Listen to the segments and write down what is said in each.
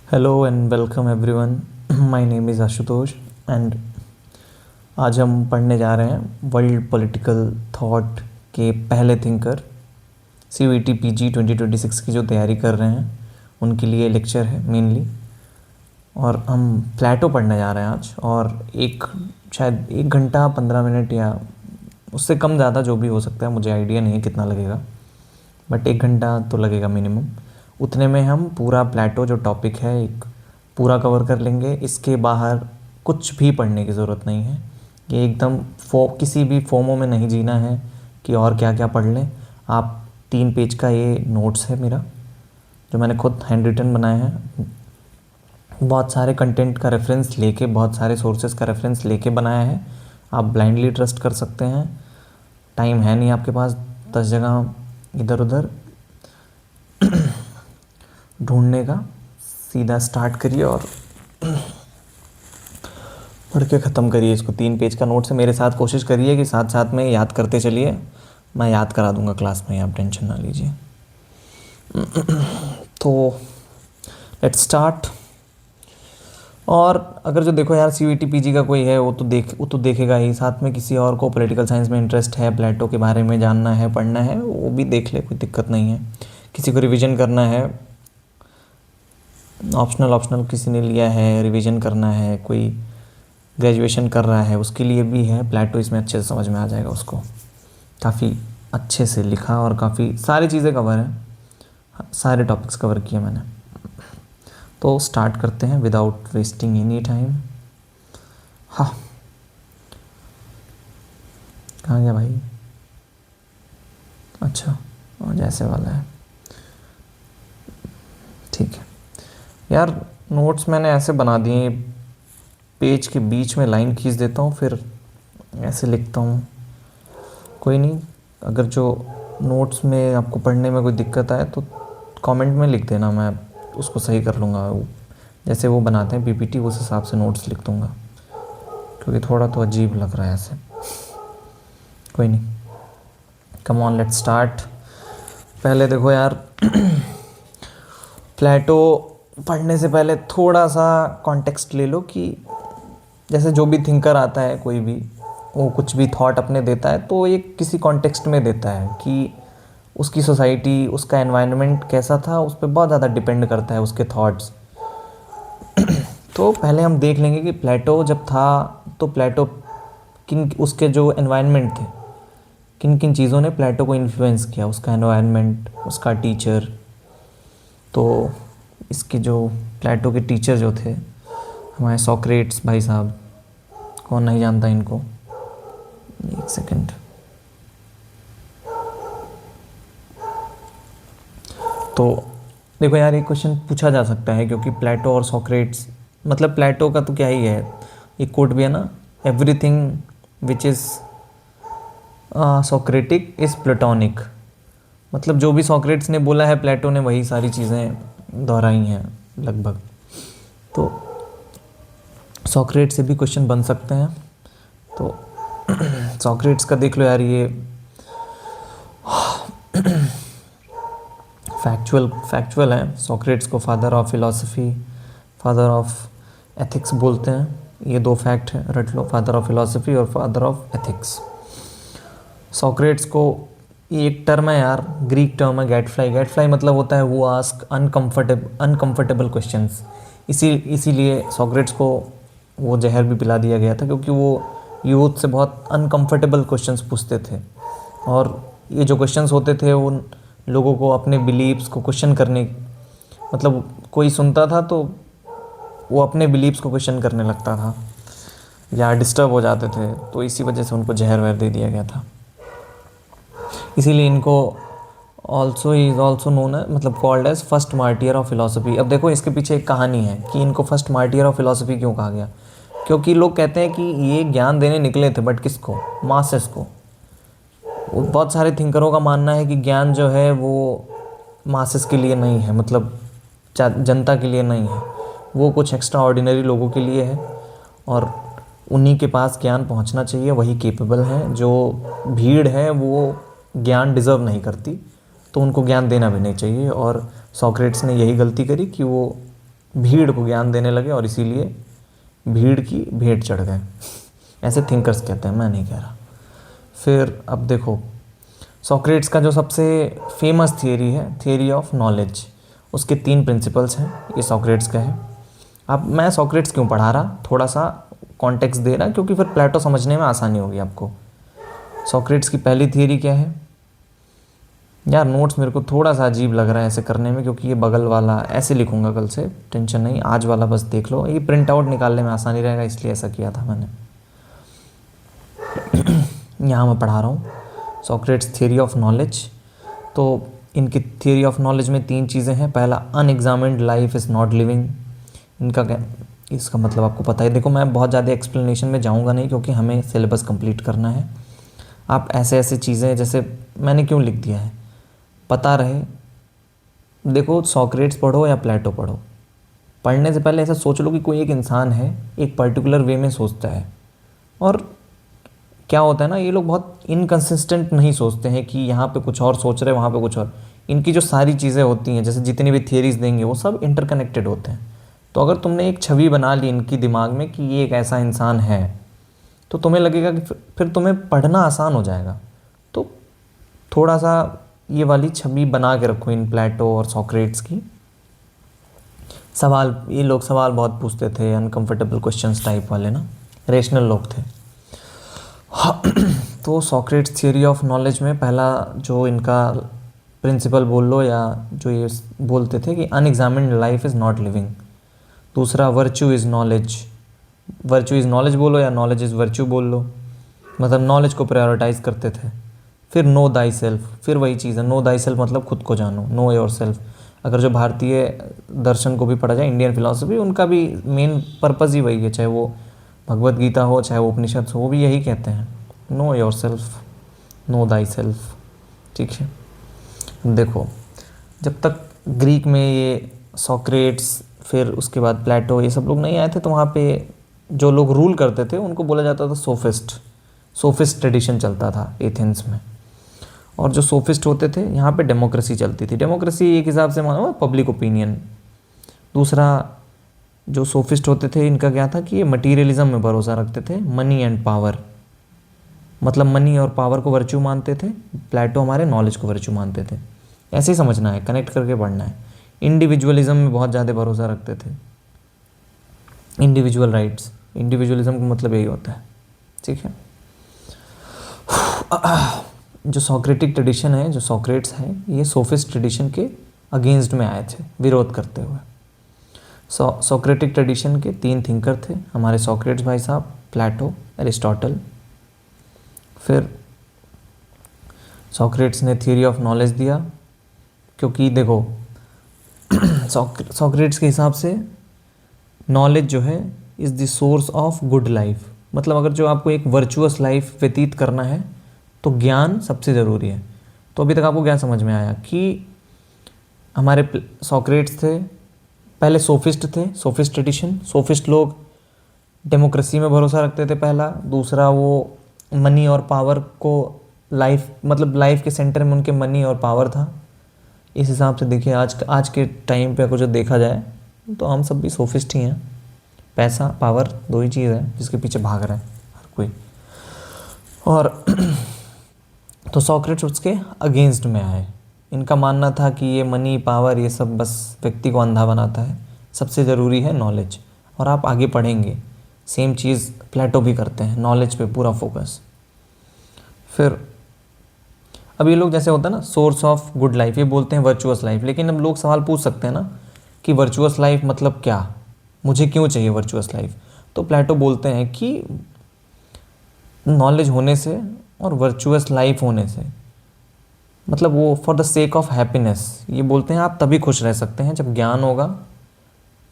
Hello and welcome everyone. My name is Ashutosh and आज हम पढ़ने जा रहे हैं वर्ल्ड पॉलिटिकल थॉट के पहले थिंकर CUET PG 2026 की जो तैयारी कर रहे हैं उनके लिए लेक्चर है मेनली। और हम प्लेटो पढ़ने जा रहे हैं आज, और शायद 1 घंटा 15 मिनट या उससे कम ज़्यादा जो भी हो सकता है, मुझे आइडिया नहीं है कितना लगेगा, बट 1 घंटा तो लगेगा मिनिमम। उतने में हम पूरा प्लेटो जो टॉपिक है एक पूरा कवर कर लेंगे। इसके बाहर कुछ भी पढ़ने की ज़रूरत नहीं है। ये एकदम किसी भी फॉर्मों में नहीं जीना है कि और क्या क्या पढ़ लें। आप 3 पेज का ये नोट्स है मेरा, जो मैंने खुद हैंड रिटन बनाया है, बहुत सारे कंटेंट का रेफरेंस लेके, बहुत सारे सोर्सेज का रेफरेंस लेके बनाया है। आप ब्लाइंडली ट्रस्ट कर सकते हैं। टाइम है नहीं आपके पास 10 जगह इधर उधर ढूंढने का, सीधा स्टार्ट करिए और पढ़ के ख़त्म करिए इसको। 3 पेज का नोट से मेरे साथ कोशिश करिए कि साथ साथ में याद करते चलिए। मैं याद करा दूंगा क्लास में, आप टेंशन ना लीजिए। तो लेट्स स्टार्ट। और अगर जो देखो यार CUET PG का कोई है वो तो देखेगा ही, साथ में किसी और को पॉलिटिकल साइंस में इंटरेस्ट है, प्लेटो के बारे में जानना है, पढ़ना है, वो भी देख ले, कोई दिक्कत नहीं है। किसी को रिवीजन करना है, ऑप्शनल किसी ने लिया है, रिवीजन करना है, कोई ग्रेजुएशन कर रहा है, उसके लिए भी है प्लेटो। इसमें अच्छे से समझ में आ जाएगा उसको। काफ़ी अच्छे से लिखा और काफ़ी सारी चीज़ें कवर हैं, सारे टॉपिक्स कवर किए मैंने। तो स्टार्ट करते हैं विदाउट वेस्टिंग एनी टाइम। हाँ, कहाँ गया भाई? अच्छा, और जैसे वाला है, ठीक है यार। नोट्स मैंने ऐसे बना दिए, पेज के बीच में लाइन खींच देता हूँ, फिर ऐसे लिखता हूँ। कोई नहीं, अगर जो नोट्स में आपको पढ़ने में कोई दिक्कत आए तो कमेंट में लिख देना, मैं उसको सही कर लूँगा। जैसे वो बनाते हैं PPT, उस हिसाब से नोट्स लिख दूँगा, क्योंकि थोड़ा तो अजीब लग रहा है ऐसे। कोई नहीं, कम ऑन लेट्स स्टार्ट। पहले देखो यार, प्लेटो पढ़ने से पहले थोड़ा सा कॉन्टेक्स्ट ले लो कि जैसे जो भी थिंकर आता है, कोई भी वो कुछ भी थॉट अपने देता है तो एक किसी कॉन्टेक्स्ट में देता है कि उसकी सोसाइटी, उसका एनवायरनमेंट कैसा था, उस पर बहुत ज़्यादा डिपेंड करता है उसके थॉट्स। तो पहले हम देख लेंगे कि प्लेटो जब था तो प्लेटो उसके जो एनवायरनमेंट थे, किन किन चीज़ों ने प्लेटो को इन्फ्लुएंस किया, उसका एनवायरनमेंट, उसका टीचर। तो इसके जो प्लेटो के टीचर जो थे हमारे सोक्रेट्स भाई साहब, कौन नहीं जानता इनको। एक सेकंड। तो देखो यार, एक क्वेश्चन पूछा जा सकता है, क्योंकि प्लेटो और सोक्रेट्स, मतलब प्लेटो का तो क्या ही है, एक कोट भी है ना, everything which is Socratic is platonic. मतलब जो भी सोक्रेट्स ने बोला है, प्लेटो ने वही सारी चीज़ें दोहराई हैं लगभग। तो सोक्रेट्स से भी क्वेश्चन बन सकते हैं। तो सोक्रेट्स का देख लो यार, ये फैक्चुअल है। सोक्रेट्स को father of philosophy, father of ethics बोलते हैं। ये 2 फैक्ट हैं, रट लो, फादर ऑफ फिलॉसफी और फादर ऑफ एथिक्स। सोक्रेट्स को, ये एक टर्म है यार, ग्रीक टर्म है, गेटफ्लाई मतलब होता है वो आस्क अनकंफर्टेबल क्वेश्चंस। इसीलिए सोक्रेट्स को वो जहर भी पिला दिया गया था, क्योंकि वो यूथ से बहुत अनकंफर्टेबल क्वेश्चंस पूछते थे। और ये जो क्वेश्चंस होते थे वो लोगों को अपने बिलीव्स को क्वेश्चन करने, मतलब कोई सुनता था तो वो अपने बिलीव्स को क्वेश्चन करने लगता था या डिस्टर्ब हो जाते थे, तो इसी वजह से उनको जहर वहर दे दिया गया था। इसीलिए इनको ऑल्सो नोन है, मतलब called as first martyr of philosophy. अब देखो, इसके पीछे एक कहानी है कि इनको फर्स्ट मार्टियर ऑफ फिलॉसफी क्यों कहा गया। क्योंकि लोग कहते हैं कि ये ज्ञान देने निकले थे, बट किसको? मासेस को। बहुत सारे थिंकरों का मानना है कि ज्ञान जो है वो मासेस के लिए नहीं है, मतलब जनता के लिए नहीं है, वो कुछ एक्स्ट्रा ऑर्डिनरी लोगों के लिए है, और उन्हीं के पास ज्ञान पहुंचना चाहिए, वही केपेबल हैं। जो भीड़ है वो ज्ञान डिज़र्व नहीं करती, तो उनको ज्ञान देना भी नहीं चाहिए। और सोक्रेट्स ने यही गलती करी कि वो भीड़ को ज्ञान देने लगे और इसीलिए भीड़ की भेंट चढ़ गए। ऐसे थिंकर्स कहते हैं, मैं नहीं कह रहा। फिर अब देखो, सॉक्रेट्स का जो सबसे फेमस थियरी है, थियरी ऑफ नॉलेज, उसके 3 प्रिंसिपल्स हैं, ये सॉक्रेट्स का है। अब मैं सॉक्रेट्स क्यों पढ़ा रहा, थोड़ा सा कॉन्टेक्स्ट दे रहा, क्योंकि फिर प्लेटो समझने में आसानी होगी आपको। सॉक्रेट्स की पहली थियरी क्या है यार, नोट्स मेरे को थोड़ा सा अजीब लग रहा है ऐसे करने में, क्योंकि ये बगल वाला ऐसे लिखूंगा कल से, टेंशन नहीं, आज वाला बस देख लो, ये प्रिंट आउट निकालने में आसानी रहेगा, इसलिए ऐसा किया था मैंने। यहाँ मैं पढ़ा रहा हूँ सॉक्रेट्स थियरी ऑफ नॉलेज। तो इनकी थियरी ऑफ नॉलेज में 3 चीज़ें हैं। पहला, unexamined life is not living. इनका क्या, इसका मतलब आपको पता है। देखो मैं बहुत ज़्यादा एक्सप्लेनेशन में जाऊँगा नहीं, क्योंकि हमें सिलेबस कंप्लीट करना है। आप ऐसे ऐसे चीज़ें, जैसे मैंने क्यों लिख दिया है पता रहे। देखो सॉक्रेट्स पढ़ो या प्लेटो पढ़ो, पढ़ने से पहले ऐसा सोच लो कि कोई एक इंसान है, एक पर्टिकुलर वे में सोचता है। और क्या होता है ना, ये लोग बहुत इनकंसिस्टेंट नहीं सोचते हैं कि यहाँ पे कुछ और सोच रहे हैं, वहाँ पे कुछ और। इनकी जो सारी चीज़ें होती हैं, जैसे जितनी भी थियरीज देंगे, वो सब इंटरकनेक्टेड होते हैं। तो अगर तुमने एक छवि बना ली इनकी दिमाग में कि ये एक ऐसा इंसान है, तो तुम्हें लगेगा कि फिर तुम्हें पढ़ना आसान हो जाएगा। तो थोड़ा सा ये वाली छवि बना के रखो इन प्लेटो और सॉक्रेट्स की। सवाल, ये लोग सवाल बहुत पूछते थे, अनकंफर्टेबल क्वेश्चंस टाइप वाले ना, रेशनल लोग थे। तो सॉक्रेट्स थियरी ऑफ नॉलेज में पहला जो इनका प्रिंसिपल बोल लो, या जो ये बोलते थे कि unexamined life is not living. दूसरा, virtue is knowledge. Virtue is knowledge बोलो या नॉलेज इज़ वर्च्यू बोल लो, मतलब नॉलेज को प्रायोरिटाइज करते थे। फिर नो दाई सेल्फ, फिर वही चीज़ है, नो दाई सेल्फ मतलब खुद को जानो, नो योर सेल्फ। अगर जो भारतीय दर्शन को भी पढ़ा जाए, इंडियन फिलॉसफी, उनका भी मेन पर्पज़ ही वही है, चाहे वो भगवत गीता हो, चाहे वो उपनिषद हो, वो भी यही कहते हैं, know your self, no thy self. ठीक है, देखो जब तक ग्रीक में ये सॉक्रेट्स, फिर उसके बाद प्लेटो, ये सब लोग नहीं आए थे, तो वहाँ पे जो लोग रूल करते थे उनको बोला जाता था सोफिस्ट। सोफिस्ट ट्रेडिशन चलता था एथेंस में। और जो सोफिस्ट होते थे, यहाँ पे डेमोक्रेसी चलती थी। डेमोक्रेसी एक हिसाब से मानो पब्लिक ओपिनियन। दूसरा, जो सोफिस्ट होते थे, इनका क्या था कि ये मटीरियलिज्म में भरोसा रखते थे, मनी एंड पावर, मतलब मनी और पावर को वर्च्यू मानते थे। प्लेटो हमारे नॉलेज को वर्च्यू मानते थे। ऐसे ही समझना है, कनेक्ट करके पढ़ना है। इंडिविजुअलिज्म में बहुत ज़्यादा भरोसा रखते थे, इंडिविजुअल राइट्स। इंडिविजुअलिज्म का मतलब यही होता है। ठीक है, जो सॉक्रेटिक ट्रेडिशन है, जो सॉक्रेट्स है, ये सोफिस्ट ट्रेडिशन के अगेंस्ट में आए थे, विरोध करते हुए। सॉक्रेटिक ट्रेडिशन के 3 थिंकर थे हमारे सॉक्रेट्स भाई साहब, प्लेटो, एरिस्टोटल। फिर सॉक्रेट्स ने थियरी ऑफ नॉलेज दिया, क्योंकि देखो सॉक्रेट्स के हिसाब से नॉलेज जो है is the source of good life. मतलब अगर जो आपको एक वर्चुअस लाइफ व्यतीत करना है, तो ज्ञान सबसे ज़रूरी है। तो अभी तक आपको क्या समझ में आया कि हमारे सॉक्रेट्स थे, पहले सोफिस्ट थे, सोफिस्ट ट्रेडिशन। सोफिस्ट लोग डेमोक्रेसी में भरोसा रखते थे पहला। दूसरा, वो मनी और पावर को लाइफ, मतलब लाइफ के सेंटर में उनके मनी और पावर था। इस हिसाब से देखिए, आज के टाइम पे अगर जो देखा जाए, तो हम सब भी सोफिस्ट ही हैं। पैसा, पावर, 2 ही चीज़ है जिसके पीछे भाग रहा है हर कोई। और तो सॉक्रेट्स उसके अगेंस्ट में आए। इनका मानना था कि ये मनी, पावर, ये सब बस व्यक्ति को अंधा बनाता है, सबसे ज़रूरी है नॉलेज। और आप आगे पढ़ेंगे, सेम चीज़ प्लेटो भी करते हैं, नॉलेज पे पूरा फोकस। फिर अब ये लोग, जैसे होता है ना सोर्स ऑफ गुड लाइफ, ये बोलते हैं वर्चुअस लाइफ। लेकिन अब लोग सवाल पूछ सकते हैं ना कि वर्चुअस लाइफ मतलब क्या, मुझे क्यों चाहिए वर्चुअस लाइफ। तो प्लेटो बोलते हैं कि नॉलेज होने से और वर्चुअस लाइफ होने से, मतलब वो for the sake of happiness, ये बोलते हैं आप तभी खुश रह सकते हैं जब ज्ञान होगा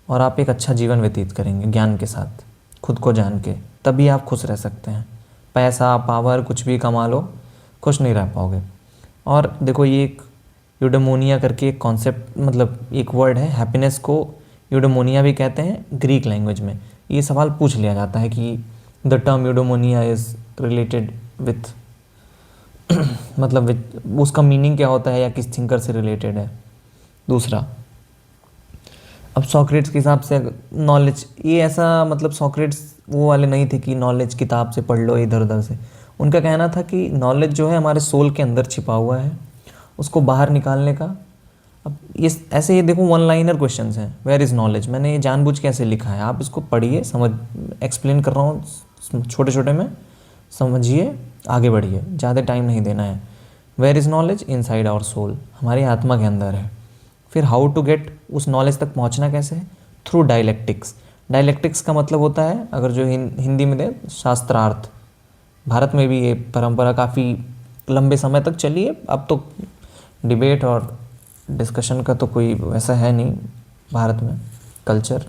और आप एक अच्छा जीवन व्यतीत करेंगे ज्ञान के साथ, खुद को जान के, तभी आप खुश रह सकते हैं। पैसा, पावर, कुछ भी कमा लो, खुश नहीं रह पाओगे। और देखो, ये एक यूडेमोनिया करके एक कॉन्सेप्ट, मतलब एक वर्ड है, हैप्पीनेस को यूडेमोनिया भी कहते हैं ग्रीक लैंग्वेज में। ये सवाल पूछ लिया जाता है कि the term eudaimonia is related with मतलब उसका मीनिंग क्या होता है या किस थिंकर से रिलेटेड है। दूसरा, अब सॉक्रेट्स के हिसाब से नॉलेज, ये ऐसा मतलब सॉक्रेट्स वो वाले नहीं थे कि नॉलेज किताब से पढ़ लो इधर उधर से। उनका कहना था कि नॉलेज जो है हमारे सोल के अंदर छिपा हुआ है, उसको बाहर निकालने का। अब ये ऐसे, ये देखो वन लाइनर क्वेश्चंस हैं, वेयर इज़ नॉलेज, मैंने ये जानबूझ के ऐसे लिखा है, आप इसको पढ़िए, समझ, एक्सप्लेन कर रहा हूँ छोटे छोटे में, समझिए, आगे बढ़िए, ज़्यादा टाइम नहीं देना है। Where is knowledge, inside our soul, हमारी आत्मा के अंदर है। फिर हाउ टू गेट, उस नॉलेज तक पहुंचना कैसे है? Through dialectics. डायलेक्टिक्स का मतलब होता है, अगर जो हिंदी में दे, शास्त्रार्थ। भारत में भी ये परंपरा काफ़ी लंबे समय तक चली है। अब तो डिबेट और डिस्कशन का तो कोई वैसा है नहीं भारत में कल्चर,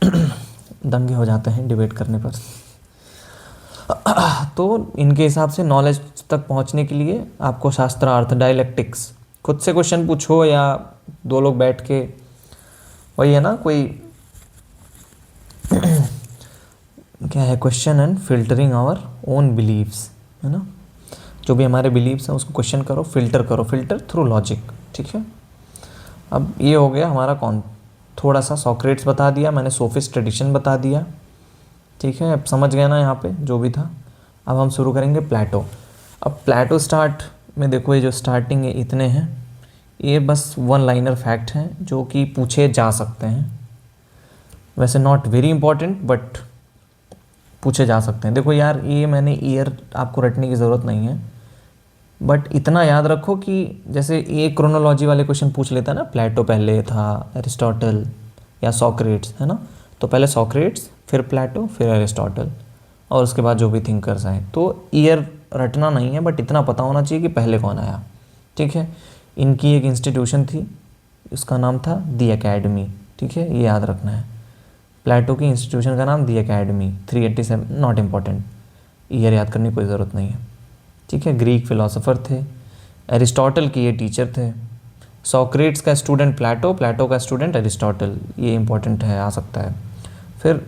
दंगे हो जाते हैं डिबेट करने पर। तो इनके हिसाब से नॉलेज तक पहुंचने के लिए आपको शास्त्रार्थ, डायलेक्टिक्स, खुद से क्वेश्चन पूछो या दो लोग बैठ के, वही है ना, कोई क्या है, question and filtering our own beliefs, है ना, जो भी हमारे बिलीव्स हैं उसको क्वेश्चन करो, फिल्टर करो, फिल्टर थ्रू लॉजिक, ठीक है। अब ये हो गया हमारा थोड़ा सा सॉक्रेट्स बता दिया मैंने, सोफिस्ट ट्रेडिशन बता दिया, ठीक है, अब समझ गए ना यहाँ पे जो भी था। अब हम शुरू करेंगे प्लेटो। अब प्लेटो स्टार्ट में देखो, ये जो स्टार्टिंग है इतने हैं, ये बस वन लाइनर फैक्ट हैं जो कि पूछे जा सकते हैं, वैसे नॉट वेरी इंपॉर्टेंट बट पूछे जा सकते हैं। देखो यार, ये मैंने ईयर आपको रटने की ज़रूरत नहीं है, बट इतना याद रखो कि जैसे ये क्रोनोलॉजी वाले क्वेश्चन पूछ लेता है ना, प्लेटो पहले था, एरिस्टोटल या सॉक्रेट्स, है ना, तो पहले सॉक्रेट्स, फिर प्लेटो, फिर एरिस्टोटल, और उसके बाद जो भी थिंकर्स आए। तो ईयर रटना नहीं है, बट इतना पता होना चाहिए कि पहले कौन आया, ठीक है। इनकी एक इंस्टीट्यूशन थी, उसका नाम था दी एकेडमी, ठीक है, ये याद रखना है। प्लेटो की इंस्टीट्यूशन का नाम दी एकेडमी, 387, नॉट इम्पॉर्टेंट, ईयर याद करने की कोई ज़रूरत नहीं है, ठीक है। ग्रीक फिलोसोफर थे, एरिस्टोटल के ये टीचर थे, सॉक्रेट्स का स्टूडेंट प्लेटो, प्लेटो का स्टूडेंट एरिस्टोटल, ये इंपॉर्टेंट है, आ सकता है। फिर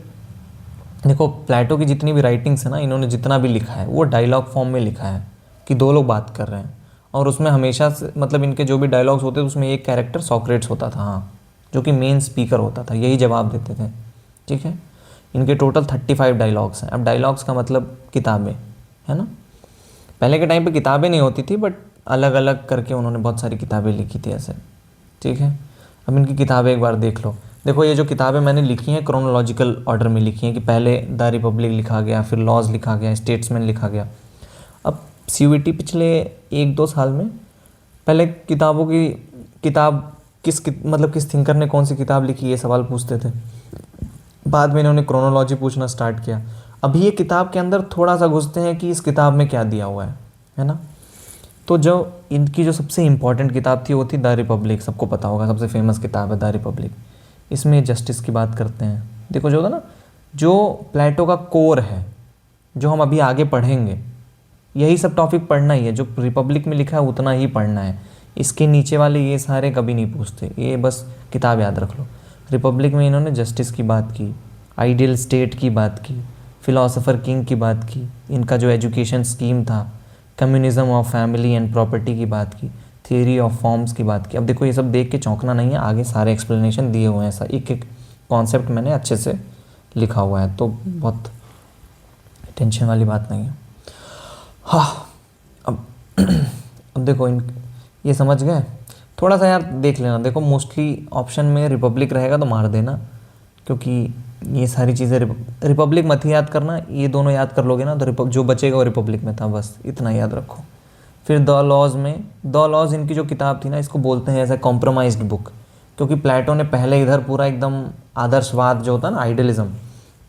देखो, प्लेटो की जितनी भी राइटिंग्स है ना, इन्होंने जितना भी लिखा है वो डायलॉग फॉर्म में लिखा है कि दो लोग बात कर रहे हैं, और उसमें हमेशा से मतलब इनके जो भी डायलॉग्स होते थे उसमें एक कैरेक्टर सॉक्रेट्स होता था, हाँ, जो कि मेन स्पीकर होता था, यही जवाब देते थे, ठीक है। इनके टोटल 35 डायलॉग्स हैं। अब डायलॉग्स का मतलब किताबें, है ना, पहले के टाइम पे किताबें नहीं होती थी, बट अलग अलग करके उन्होंने बहुत सारी किताबें लिखी थी ऐसे, ठीक है। अब इनकी किताबें एक बार देख लो। देखो, ये जो किताबें मैंने लिखी हैं क्रोनोलॉजिकल ऑर्डर में लिखी हैं, कि पहले द रिपब्लिक लिखा गया, फिर लॉज लिखा गया, स्टेट्समैन लिखा गया। अब सीयूईटी पिछले 1-2 साल में पहले किताबों की किताब मतलब किस थिंकर ने कौन सी किताब लिखी, ये सवाल पूछते थे, बाद में इन्होंने क्रोनोलॉजी पूछना स्टार्ट किया। अभी ये किताब के अंदर थोड़ा सा घुसते हैं कि इस किताब में क्या दिया हुआ है ना। तो जो इनकी जो सबसे इम्पॉर्टेंट किताब थी वो थी द रिपब्लिक, सबको पता होगा, सबसे फेमस किताब है द रिपब्लिक। इसमें जस्टिस की बात करते हैं। देखो, जो होता ना, जो प्लेटो का कोर है, जो हम अभी आगे पढ़ेंगे, यही सब टॉपिक पढ़ना ही है, जो रिपब्लिक में लिखा है उतना ही पढ़ना है। इसके नीचे वाले ये सारे कभी नहीं पूछते, ये बस किताब याद रख लो। रिपब्लिक में इन्होंने जस्टिस की बात की, आइडियल स्टेट की बात की, फिलोसोफर किंग की बात की, इनका जो एजुकेशन स्कीम था, communism of family and property की बात की, थियरी ऑफ फॉर्म्स की बात की। अब देखो, ये सब देख के चौंकना नहीं है, आगे सारे एक्सप्लेनेशन दिए हुए हैं, ऐसा एक एक कॉन्सेप्ट मैंने अच्छे से लिखा हुआ है, तो बहुत टेंशन वाली बात नहीं है। हाँ, अब देखो, ये समझ गए। थोड़ा सा यार देख लेना, देखो मोस्टली ऑप्शन में रिपब्लिक रहेगा तो मार देना, क्योंकि ये सारी चीज़ें रिपब्लिक मत ही याद करना, ये दोनों याद कर लोगे ना तो जो बचेगा वो रिपब्लिक में था, बस इतना याद रखो। फिर द लॉज में, द लॉज इनकी जो किताब थी ना, इसको बोलते हैं ऐसा कॉम्प्रोमाइज्ड बुक, क्योंकि प्लेटो ने पहले इधर पूरा एकदम आदर्शवाद जो होता है ना, आइडियलिज्म,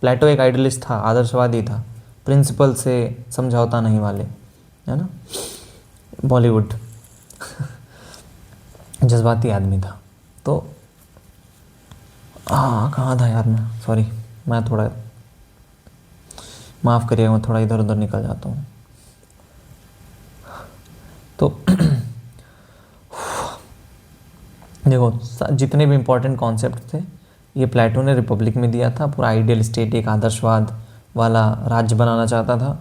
प्लेटो एक आइडियलिस्ट था, आदर्शवादी था, प्रिंसिपल से समझौता नहीं वाले, है ना, बॉलीवुड जज्बाती आदमी था। तो कहाँ था यार मैं, सॉरी, मैं थोड़ा माफ़ करिएगा, मैं थोड़ा इधर उधर निकल जाता हूँ। तो देखो, जितने भी इम्पोर्टेंट कॉन्सेप्ट थे ये प्लेटो ने रिपब्लिक में दिया था। पूरा आइडियल स्टेट, एक आदर्शवाद वाला राज्य बनाना चाहता था,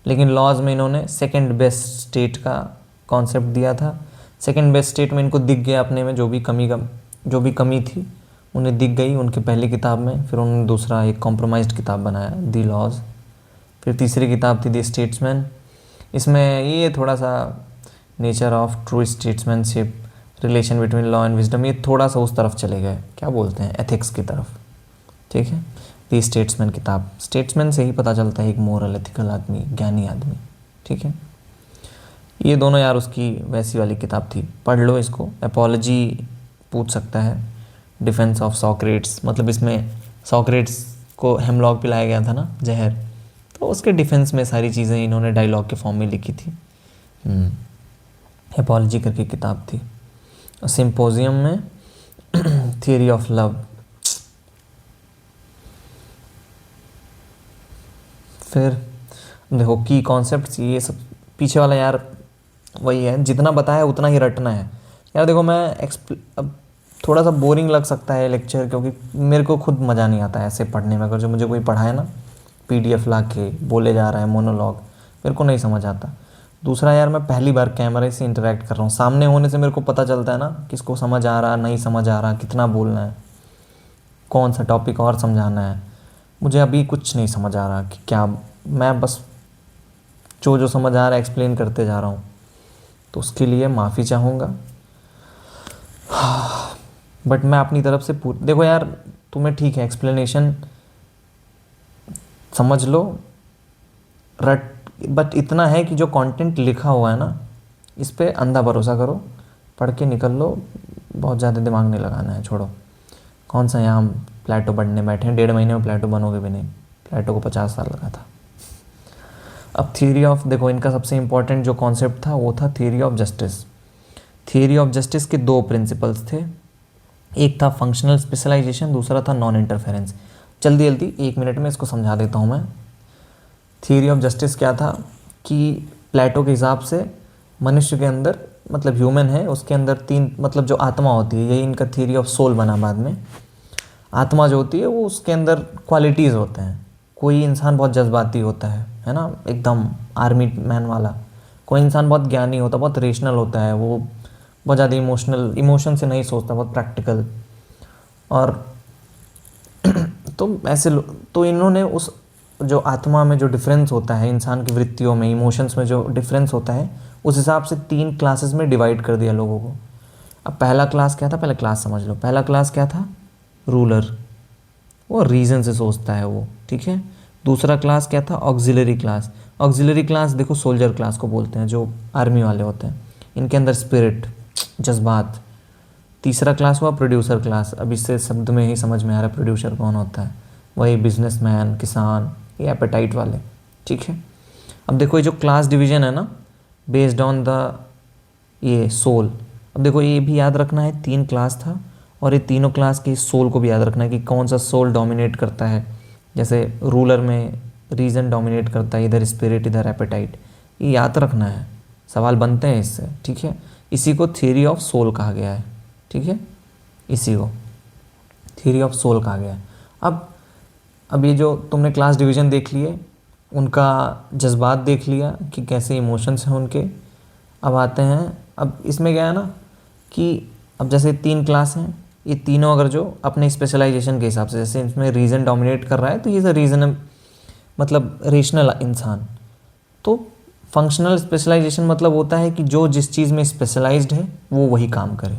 लेकिन लॉज में इन्होंने सेकंड बेस्ट स्टेट का कॉन्सेप्ट दिया था। सेकंड बेस्ट स्टेट में इनको दिख गया अपने में जो भी कमी का जो भी कमी थी उन्हें दिख गई उनकी पहली किताब में, फिर उन्होंने दूसरा एक कॉम्प्रोमाइज्ड किताब बनाया दी लॉज, फिर तीसरी किताब थी दी स्टेट्समैन। इसमें ये थोड़ा सा nature of true statesmanship, relation between law and wisdom, ये थोड़ा सा उस तरफ चले गए, क्या बोलते हैं, एथिक्स की तरफ। ठीक है, दी स्टेट्समैन किताब, स्टेट्समैन से ही पता चलता है एक मोरल एथिकल आदमी, ज्ञानी आदमी। ठीक है, ये दोनों यार उसकी वैसी वाली किताब थी, पढ़ लो इसको। एपोलॉजी पूछ सकता है, डिफेंस ऑफ सॉक्रेट्स, मतलब इसमें सॉक्रेट्स को हेमलॉग पिलाया गया था ना, जहर, तो उसके डिफेंस में सारी चीज़ें इन्होंने डायलॉग के फॉर्म में लिखी थी। एपोलॉजी करके किताब थी। सिम्पोजियम में थियरी ऑफ लव, फिर देखो की कॉन्सेप्ट, ये सब पीछे वाला यार वही है, जितना बताया उतना ही रटना है यार। देखो मैं अब थोड़ा सा बोरिंग लग सकता है लेक्चर, क्योंकि मेरे को खुद मज़ा नहीं आता है ऐसे पढ़ने में। अगर जो मुझे कोई पढ़ाए ना, पीडीएफ ला के बोले जा रहा है मोनोलॉग, मेरे को नहीं समझ आता। दूसरा यार मैं पहली बार कैमरे से इंटरेक्ट कर रहा हूँ, सामने होने से मेरे को पता चलता है ना किसको समझ आ रहा, नहीं समझ आ रहा, कितना बोलना है, कौन सा टॉपिक और समझाना है। मुझे अभी कुछ नहीं समझ आ रहा कि क्या, मैं बस जो समझ आ रहा है एक्सप्लेन करते जा रहा हूँ, तो उसके लिए माफ़ी चाहूँगा। बट मैं अपनी तरफ से देखो यार, तुम्हें ठीक है एक्सप्लेनेशन समझ लो, रट, बट इतना है कि जो कंटेंट लिखा हुआ है ना, इस पे अंधा भरोसा करो, पढ़ के निकल लो, बहुत ज़्यादा दिमाग नहीं लगाना है, छोड़ो। कौन सा यहाँ हम प्लेटो पढ़ने बैठे हैं, 1.5 महीने में प्लेटो बनोगे भी नहीं, प्लेटो को 50 साल लगा था। अब थियरी ऑफ, देखो इनका सबसे इंपॉर्टेंट जो कॉन्सेप्ट था वो था theory of justice. Theory of justice के 2 प्रिंसिपल्स थे, एक था फंक्शनल स्पेशलाइजेशन, दूसरा था नॉन इंटरफेरेंस। जल्दी जल्दी 1 मिनट में इसको समझा देता हूँ मैं। थियरी ऑफ जस्टिस क्या था कि प्लेटो के हिसाब से मनुष्य के अंदर, मतलब ह्यूमन है, उसके अंदर 3, मतलब जो आत्मा होती है, यही इनका थियरी ऑफ सोल बना बाद में। आत्मा जो होती है वो, उसके अंदर क्वालिटीज़ होते हैं। कोई इंसान बहुत जज्बाती होता है ना, एकदम आर्मी मैन वाला। कोई इंसान बहुत ज्ञानी होता है, बहुत रेशनल होता है, वो बहुत ज़्यादा इमोशन से नहीं सोचता, बहुत प्रैक्टिकल। और तो ऐसे तो इन्होंने उस जो आत्मा में जो डिफरेंस होता है, इंसान की वृत्तियों में, इमोशंस में जो डिफरेंस होता है, उस हिसाब से 3 क्लासेस में डिवाइड कर दिया लोगों को। अब पहला क्लास क्या था, पहले क्लास समझ लो। पहला क्लास क्या था, रूलर, वो रीज़न से सोचता है वो, ठीक है। दूसरा क्लास क्या था, ऑक्सिलरी क्लास। ऑक्सिलरी क्लास देखो सोल्जर क्लास को बोलते हैं, जो आर्मी वाले होते हैं, इनके अंदर स्पिरिट, जज्बात। तीसरा क्लास हुआ प्रोड्यूसर क्लास। अब इससे शब्द में ही समझ में आ रहा है प्रोड्यूसर कौन होता है, वही बिजनेसमैन, किसान, ये एपेटाइट वाले, ठीक है। अब देखो ये जो क्लास डिवीज़न है ना, बेस्ड ऑन द ये सोल। अब देखो ये भी याद रखना है, 3 क्लास था, और ये तीनों क्लास के सोल को भी याद रखना है कि कौन सा सोल डोमिनेट करता है। जैसे रूलर में रीज़न डोमिनेट करता है, इधर स्पिरिट, इधर एपेटाइट। ये याद रखना है, सवाल बनते हैं इससे, ठीक है। इसी को थ्योरी ऑफ सोल कहा गया है, ठीक है, इसी को थ्योरी ऑफ सोल कहा गया है। अब ये जो तुमने क्लास डिवीज़न देख लिए, उनका जज्बात देख लिया कि कैसे इमोशंस हैं उनके। अब आते हैं, अब इसमें क्या है ना कि अब जैसे 3 क्लास हैं, ये तीनों अगर जो अपने स्पेशलाइजेशन के हिसाब से, जैसे इसमें रीज़न डोमिनेट कर रहा है तो ये रीज़न मतलब रेशनल इंसान। तो फंक्शनल स्पेशलाइजेशन मतलब होता है कि जो जिस चीज़ में स्पेशलाइज्ड है वो वही काम करे।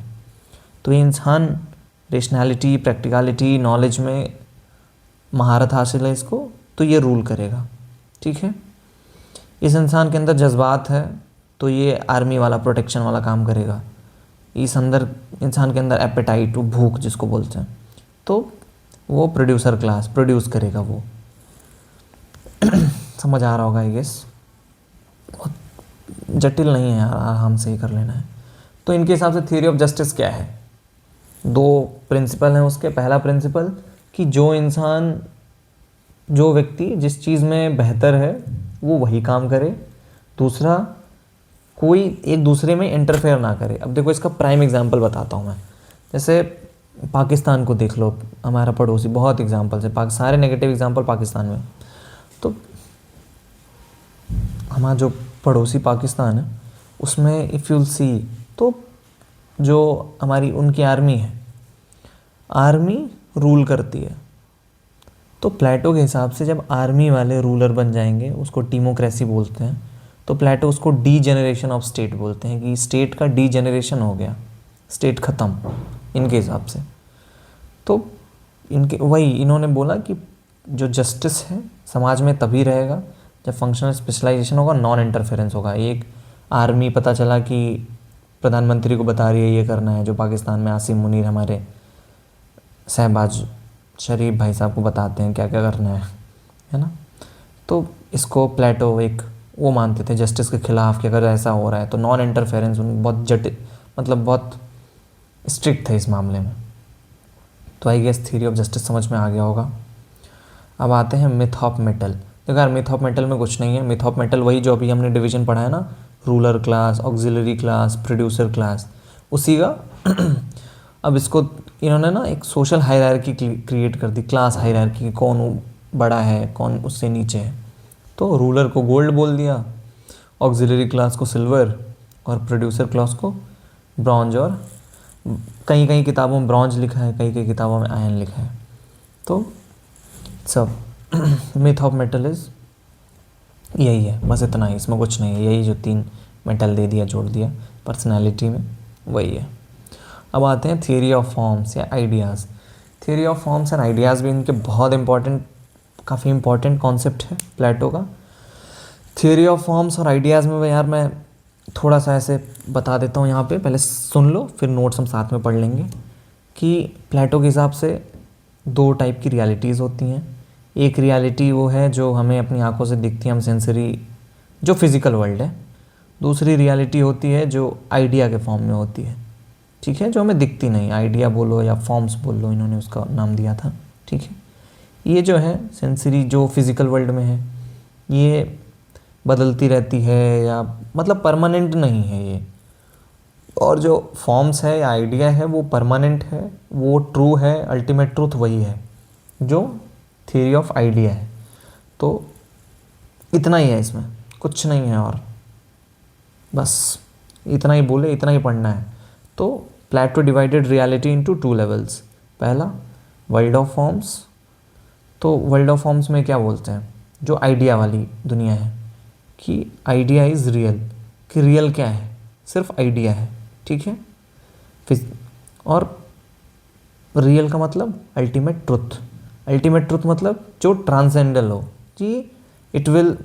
तो ये इंसान रेशनैलिटी, प्रैक्टिकलिटी, नॉलेज में महारत हासिल है इसको, तो ये रूल करेगा, ठीक है। इस इंसान के अंदर जज्बात है तो ये आर्मी वाला, प्रोटेक्शन वाला काम करेगा। इस अंदर इंसान के अंदर एपेटाइट, भूख जिसको बोलते हैं, तो वो प्रोड्यूसर क्लास, प्रोड्यूस करेगा वो। समझ आ रहा होगा आई गेस, बहुत जटिल नहीं है, आराम से ही कर लेना है। तो इनके हिसाब से थ्योरी ऑफ जस्टिस क्या है, 2 प्रिंसिपल हैं उसके। पहला प्रिंसिपल कि जो व्यक्ति जिस चीज़ में बेहतर है वो वही काम करे। दूसरा, कोई एक दूसरे में इंटरफेयर ना करे। अब देखो इसका प्राइम एग्जांपल बताता हूँ मैं। जैसे पाकिस्तान को देख लो, हमारा पड़ोसी, बहुत एग्जांपल्स है, सारे नेगेटिव एग्जांपल पाकिस्तान में। तो हमारा जो पड़ोसी पाकिस्तान है, उसमें इफ़ यूल सी, तो जो हमारी उनकी आर्मी है, आर्मी रूल करती है। तो प्लेटो के हिसाब से जब आर्मी वाले रूलर बन जाएंगे, उसको टीमोक्रेसी बोलते हैं, तो प्लेटो उसको डी जनरेशन ऑफ स्टेट बोलते हैं कि स्टेट का डी जनरेशन हो गया, स्टेट ख़त्म इनके हिसाब से। तो इनके वही इन्होंने बोला कि जो जस्टिस है समाज में तभी रहेगा जब फंक्शनल स्पेशलाइजेशन होगा, नॉन इंटरफेरेंस होगा। एक आर्मी पता चला कि प्रधानमंत्री को बता रही है ये करना है, जो पाकिस्तान में आसिम मुनीर हमारे शहबाज शरीफ भाई साहब को बताते हैं क्या क्या करना है ना। तो इसको प्लेटो एक वो मानते थे जस्टिस के खिलाफ कि अगर ऐसा हो रहा है तो नॉन इंटरफेरेंस, उन बहुत जटिल मतलब बहुत स्ट्रिक्ट थे इस मामले में। तो I guess theory of justice समझ में आ गया होगा। अब आते हैं मिथ ऑफ मेटल। देखो यार, मिथ ऑफ मेटल में कुछ नहीं है। मिथ ऑफ मेटल वही जो अभी हमने डिवीजन पढ़ा है ना, ruler class, auxiliary class, producer class, उसी का अब इसको इन्होंने ना एक सोशल हायरार्की क्रिएट कर दी, क्लास हायरार्की, कौन बड़ा है कौन उससे नीचे है। तो रूलर को गोल्ड बोल दिया, ऑक्सिलरी क्लास को सिल्वर और प्रोड्यूसर क्लास को ब्रॉन्ज, और कई कई किताबों में ब्रॉन्ज लिखा है, कई कई किताबों में आयरन लिखा है। तो सब मिथ ऑफ मेटल इज़ यही है, बस इतना ही, इसमें कुछ नहीं है। यही जो 3 मेटल दे दिया जोड़ दिया पर्सनालिटी में, वही है। अब आते हैं थियरी ऑफ फॉर्म्स या ideas. Theory of forms and ideas भी इनके बहुत इंपॉर्टेंट, काफ़ी इंपॉर्टेंट कॉन्सेप्ट है प्लेटो का। थियरी ऑफ फॉर्म्स और आइडियाज़ में यार मैं थोड़ा सा ऐसे बता देता हूँ यहाँ पे, पहले सुन लो फिर नोट्स हम साथ में पढ़ लेंगे। कि प्लेटो के हिसाब से 2 टाइप की रियलिटीज़ होती हैं। एक रियलिटी वो है जो हमें अपनी आंखों से दिखती है, हम सेंसरी, जो फिज़िकल वर्ल्ड है। दूसरी रियलिटी होती है जो आइडिया के फॉर्म में होती है, ठीक है, जो हमें दिखती नहीं, आइडिया बोलो या फॉर्म्स बोल लो, इन्होंने उसका नाम दिया था, ठीक है। ये जो है सेंसरी जो फिज़िकल वर्ल्ड में है, ये बदलती रहती है या मतलब परमानेंट नहीं है ये। और जो फॉर्म्स है या आइडिया है वो परमानेंट है, वो ट्रू है, अल्टीमेट ट्रूथ वही है जो थ्योरी ऑफ आइडिया है। तो इतना ही है, इसमें कुछ नहीं है और बस इतना ही बोले, इतना ही पढ़ना है। तो प्लेटो डिवाइडेड रियलिटी इनटू 2 लेवल्स। पहला वर्ल्ड ऑफ फॉर्म्स। तो वर्ल्ड ऑफ फॉर्म्स में क्या बोलते हैं, जो आइडिया वाली दुनिया है, कि आइडिया इज़ रियल, कि रियल क्या है, सिर्फ आइडिया है, ठीक है। और रियल का मतलब अल्टीमेट ट्रुथ। अल्टीमेट ट्रुथ मतलब जो ट्रांसेंडल हो, कि it will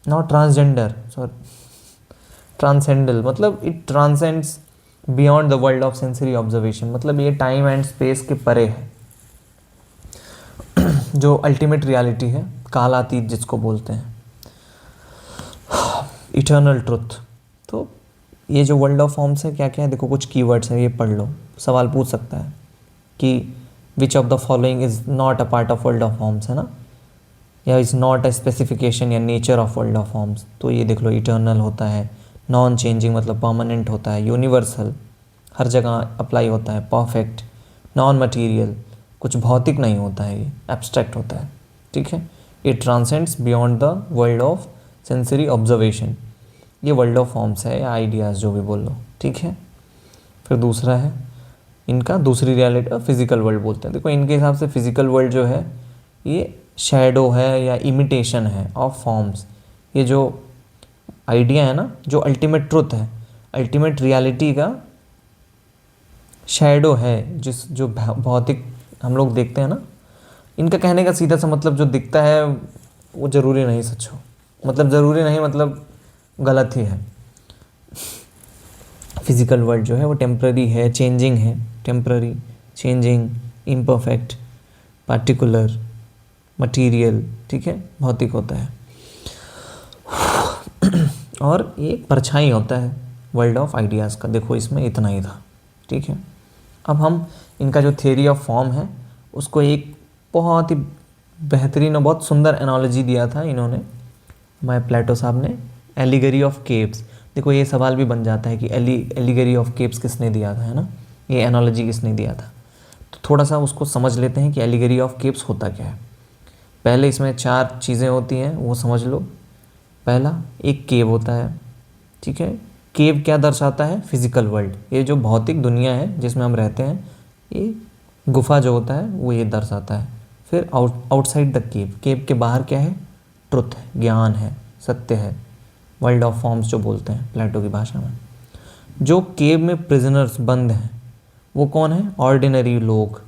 not transgender, sorry transcendental मतलब it transcends beyond the world of sensory observation, मतलब ये टाइम एंड स्पेस के परे है। जो अल्टीमेट रियलिटी है, कालातीत जिसको बोलते हैं, इटर्नल ट्रुथ। तो ये जो वर्ल्ड ऑफ फॉर्म्स है क्या क्या है, देखो कुछ कीवर्ड्स है, ये पढ़ लो, सवाल पूछ सकता है कि which of the following is not a part of world of forms, है ना, या इज़ नॉट अ स्पेसिफिकेशन या nature of world of forms. तो ये देख लो, इटर्नल होता है, नॉन चेंजिंग मतलब परमानेंट होता है, यूनिवर्सल हर जगह अप्लाई होता है, परफेक्ट, नॉन मटीरियल कुछ भौतिक नहीं होता है, ये एब्स्ट्रैक्ट होता है, ठीक है। It transcends beyond the world of sensory observation. ये वर्ल्ड ऑफ फॉर्म्स है या आइडियाज़ जो भी बोल लो, ठीक है। फिर दूसरा है इनका, दूसरी रियलिटी फिज़िकल वर्ल्ड बोलते हैं। देखो इनके हिसाब से फिज़िकल वर्ल्ड जो है ये शैडो है या इमिटेशन है ऑफ फॉर्म्स। ये जो आइडिया है ना, जो अल्टीमेट ट्रुथ है, अल्टीमेट रियलिटी का शैडो है, जिस जो भौतिक हम लोग देखते हैं ना, इनका कहने का सीधा सा मतलब जो दिखता है वो ज़रूरी नहीं सच हो, मतलब ज़रूरी नहीं मतलब गलत ही है। फिज़िकल वर्ल्ड जो है वो टेम्प्ररी है, चेंजिंग है, temporary, changing, imperfect, particular, material, ठीक है, भौतिक होता है। और एक परछाई होता है वर्ल्ड ऑफ आइडियाज़ का। देखो इसमें इतना ही था, ठीक है। अब हम इनका जो थियरी ऑफ फॉर्म है उसको एक बहुत ही बेहतरीन और बहुत सुंदर एनालॉजी दिया था इन्होंने, हमारे प्लेटो साहब ने, एलिगरी ऑफ केव्स। देखो ये सवाल भी बन जाता है कि एलिगरी ऑफ केव्स किसने दिया था, है ना, ये एनालॉजी किसने दिया था। तो थोड़ा सा उसको समझ लेते हैं कि एलिगरी ऑफ केव्स होता क्या है। पहले इसमें 4 चीज़ें होती हैं, वो समझ लो। पहला एक केव होता है, ठीक है। केव क्या दर्शाता है, फिज़िकल वर्ल्ड, ये जो भौतिक दुनिया है जिसमें हम रहते हैं, ये गुफा जो होता है वो ये दर्शाता है। फिर आउटसाइड द केव, केव के बाहर क्या है? ट्रुथ है, ज्ञान है, सत्य है, वर्ल्ड ऑफ फॉर्म्स जो बोलते हैं प्लेटो की भाषा में। जो केव में प्रिजनर्स बंद हैं वो कौन है? ऑर्डिनरी लोग,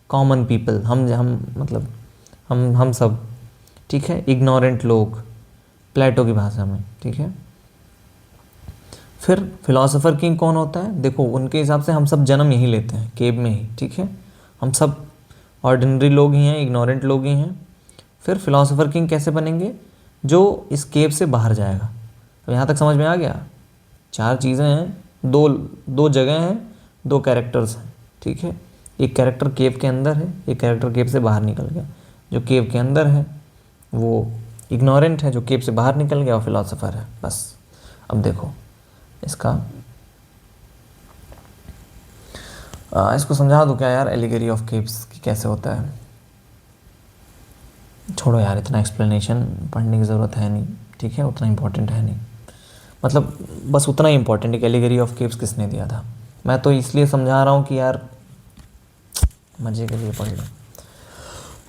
कॉमन पीपल, हम मतलब हम सब, ठीक है, इग्नोरेंट लोग प्लेटो की भाषा में, ठीक है। फिर फिलोसोफर किंग कौन होता है? देखो उनके हिसाब से हम सब जन्म यहीं लेते हैं, केव में ही, ठीक है। हम सब ऑर्डिनरी लोग ही हैं, इग्नोरेंट लोग ही हैं। फिर फिलोसोफर किंग कैसे बनेंगे? जो इस केव से बाहर जाएगा। अब यहाँ तक समझ में आ गया? 4 चीज़ें हैं, दो जगह हैं, 2 कैरेक्टर्स हैं, ठीक है। एक कैरेक्टर केव के अंदर है, एक कैरेक्टर केव से बाहर निकल गया। जो केव के अंदर है वो इग्नोरेंट है, जो केव से बाहर निकल गया वो फिलोसोफर है। बस अब देखो इसका इसको समझा दूँ क्या यार, एलिगेरी ऑफ केव्स की कैसे होता है? छोड़ो यार, इतना एक्सप्लेनेशन पढ़ने की ज़रूरत है नहीं, ठीक है, उतना इम्पोर्टेंट है नहीं। मतलब बस उतना ही इम्पोर्टेंट है कि एलिगेरी ऑफ केव्स किसने दिया था। मैं तो इसलिए समझा रहा हूँ कि यार मज़े के लिए पढ़ लो।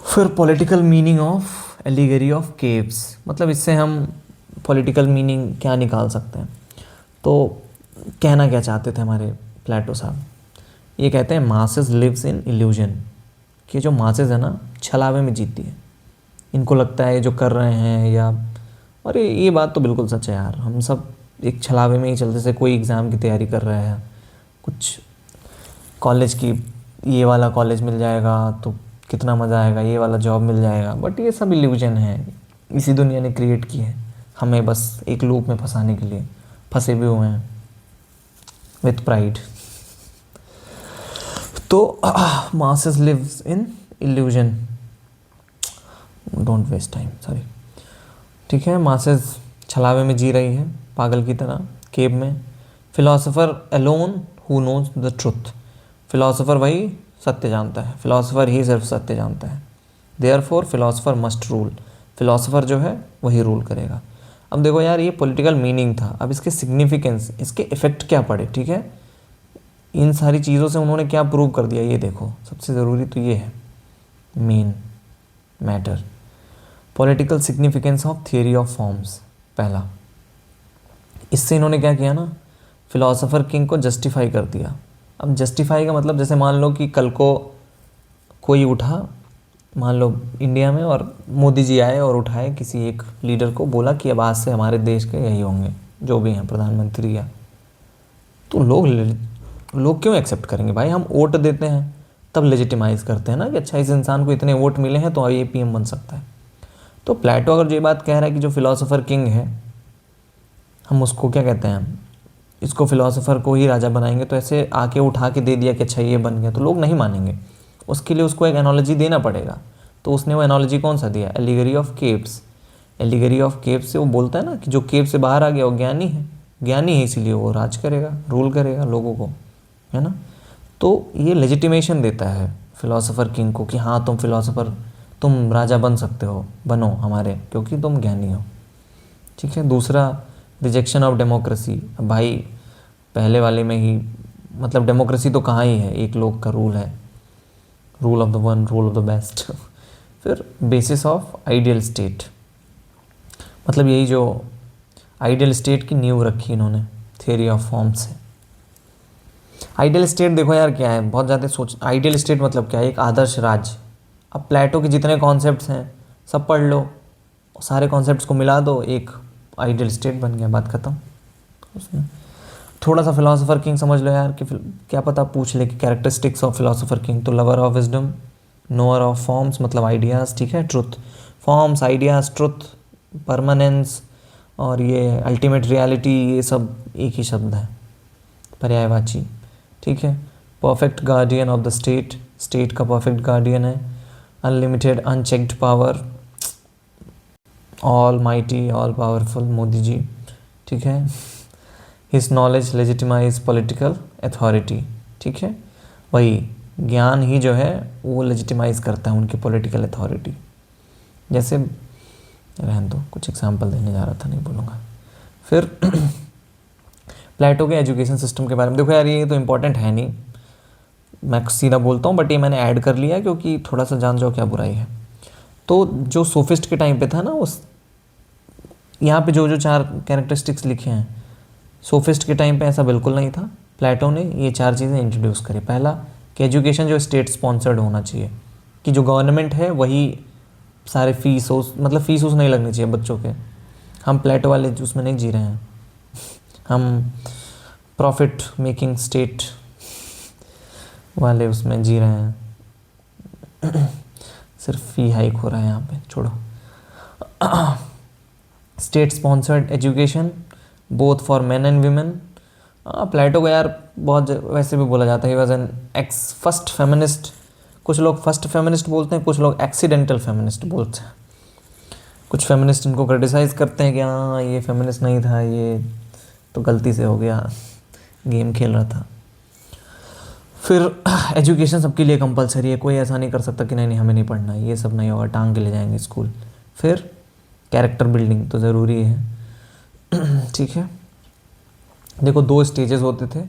फिर political meaning of allegory of caves, मतलब इससे हम पॉलिटिकल मीनिंग क्या निकाल सकते हैं? तो कहना क्या चाहते थे हमारे प्लेटो साहब? ये कहते हैं मासेस लिव्स इन इल्यूजन, कि जो मासेस है ना छलावे में जीती है। इनको लगता है जो कर रहे हैं या, और ये बात तो बिल्कुल सच है यार, हम सब एक छलावे में ही चलते से कोई एग्ज़ाम की तैयारी कर रहे हैं, कुछ कॉलेज की, ये वाला कॉलेज मिल जाएगा तो कितना मज़ा आएगा, ये वाला जॉब मिल जाएगा, बट ये सब इल्यूजन है, इसी दुनिया ने क्रिएट की है हमें बस एक लूप में फंसाने के लिए, फंसे भी हुए हैं विथ प्राइड। तो masses lives in illusion, don't waste time, sorry, ठीक है। मासेस छलावे में जी रही है पागल की तरह केव में। Philosopher alone who knows the truth, philosopher वही सत्य जानता है, फिलोसोफर ही सिर्फ सत्य जानता है। Therefore philosopher must rule, philosopher जो है वही रूल करेगा। अब देखो यार, ये पॉलिटिकल मीनिंग था, अब इसके सिग्निफिकेंस, इसके इफ़ेक्ट क्या पड़े, ठीक है। इन सारी चीज़ों से उन्होंने क्या प्रूव कर दिया, ये देखो, सबसे ज़रूरी तो ये है main matter. Political significance of theory of forms, पहला, इससे इन्होंने क्या किया ना, फिलोसोफर किंग को जस्टिफाई कर दिया। अब जस्टिफाई का मतलब, जैसे मान लो कि कल को कोई उठा, मान लो इंडिया में, और मोदी जी आए और उठाए किसी एक लीडर को, बोला कि अब आज से हमारे देश के यही होंगे जो भी हैं प्रधानमंत्री या, तो लोग क्यों एक्सेप्ट करेंगे भाई? हम वोट देते हैं तब लेजिटिमाइज करते हैं ना कि अच्छा इस इंसान को इतने वोट मिले हैं तो ये पीएम बन सकता है। तो प्लेटो अगर ये बात कह रहा है कि जो फिलोसोफर किंग है, हम उसको क्या कहते हैं, इसको फिलोसोफर को ही राजा बनाएंगे, तो ऐसे आके उठा के दे दिया कि अच्छा ये बन गया, तो लोग नहीं मानेंगे। उसके लिए उसको एक एनोलॉजी देना पड़ेगा। तो उसने वो एनोलॉजी कौन सा दिया? एलिगेरी ऑफ केव्स। एलिगेरी ऑफ केव्स से वो बोलता है ना कि जो केव से बाहर आ गया वो ज्ञानी है, ज्ञानी है इसीलिए वो राज करेगा, रूल करेगा लोगों को, है ना। तो ये लेजिटिमेशन देता है फिलोसोफर किंग को कि हाँ तुम फिलोसोफर, तुम राजा बन सकते हो, बनो हमारे, क्योंकि तुम ज्ञानी हो, ठीक है। दूसरा, रिजेक्शन ऑफ डेमोक्रेसी। भाई पहले वाले में ही, मतलब डेमोक्रेसी तो कहाँ ही है, एक लोग का रूल है, rule of the one, rule of the best. फिर बेसिस ऑफ आइडियल स्टेट, मतलब यही जो आइडियल स्टेट की नींव रखी इन्होंने थियरी ऑफ फॉर्म्स से। आइडियल स्टेट देखो यार क्या है, बहुत ज़्यादा सोच, आइडियल स्टेट मतलब क्या है? एक आदर्श राज्य। अब प्लेटो के जितने कॉन्सेप्ट्स हैं सब पढ़ लो, सारे कॉन्सेप्ट्स को मिला दो, एक आइडियल स्टेट बन गया, बात खत्म। उसमें थोड़ा सा फिलोसोफर किंग समझ लो यार, कि क्या पता पूछ ले कि कैरेक्टरिस्टिक्स ऑफ फिलोसोफर किंग, तो lover of wisdom, knower of forms मतलब आइडियाज़, ठीक है, truth, forms, ideas, truth, permanence, और ये अल्टीमेट रियलिटी, ये सब एक ही शब्द है, पर्यायवाची, ठीक है। Perfect guardian of the state, state का परफेक्ट गार्डियन है। Unlimited unchecked power, all mighty, all powerful Modi ji, ठीक है। His knowledge legitimise political authority, ठीक है, वही ज्ञान ही जो है वो लेजिटिमाइज करता है उनकी पॉलिटिकल अथॉरिटी। जैसे रहने दो, कुछ एग्जांपल देने जा रहा था, नहीं बोलूँगा। फिर प्लेटो के एजुकेशन सिस्टम के बारे में देखो यार, ये तो इम्पोर्टेंट है नहीं, मैं सीधा बोलता हूँ, बट ये मैंने ऐड कर लिया क्योंकि थोड़ा सा जान जाओ क्या बुराई है। तो जो सोफिस्ट के टाइम पे था ना, उस यहाँ पे जो जो 4 कैरेक्टरिस्टिक्स लिखे हैं, सोफिस्ट के टाइम पे ऐसा बिल्कुल नहीं था। प्लेटो ने ये 4 चीज़ें इंट्रोड्यूस करी। पहला कि एजुकेशन जो स्टेट स्पॉन्सर्ड होना चाहिए, कि जो गवर्नमेंट है वही सारे फीस मतलब फीस नहीं लगनी चाहिए बच्चों के। हम प्लेटो वाले उसमें नहीं जी रहे हैं, हम प्रॉफिट मेकिंग स्टेट वाले उसमें जी रहे हैं। सिर्फ फी हाइक हो रहा है यहाँ पे, छोड़ो। State sponsored education both for man and women. Plato को यार बहुत वैसे भी बोला जाता है, he was an ex first feminist. कुछ लोग फर्स्ट फेमिनिस्ट बोलते हैं, कुछ लोग एक्सीडेंटल फेमिनिस्ट बोलते हैं। कुछ फेमिनिस्ट इनको क्रिटिसाइज़ करते हैं कि हाँ ये फेमिनिस्ट नहीं था, ये तो गलती से हो गया, गेम खेल रहा था। फिर एजुकेशन सबके लिए कंपलसरी है, कोई ऐसा नहीं कर सकता कि नहीं नहीं हमें नहीं पढ़ना है, ये सब नहीं होगा, टांग के ले जाएंगे स्कूल। फिर कैरेक्टर बिल्डिंग तो ज़रूरी है। ठीक है, देखो 2 स्टेजेस होते थे।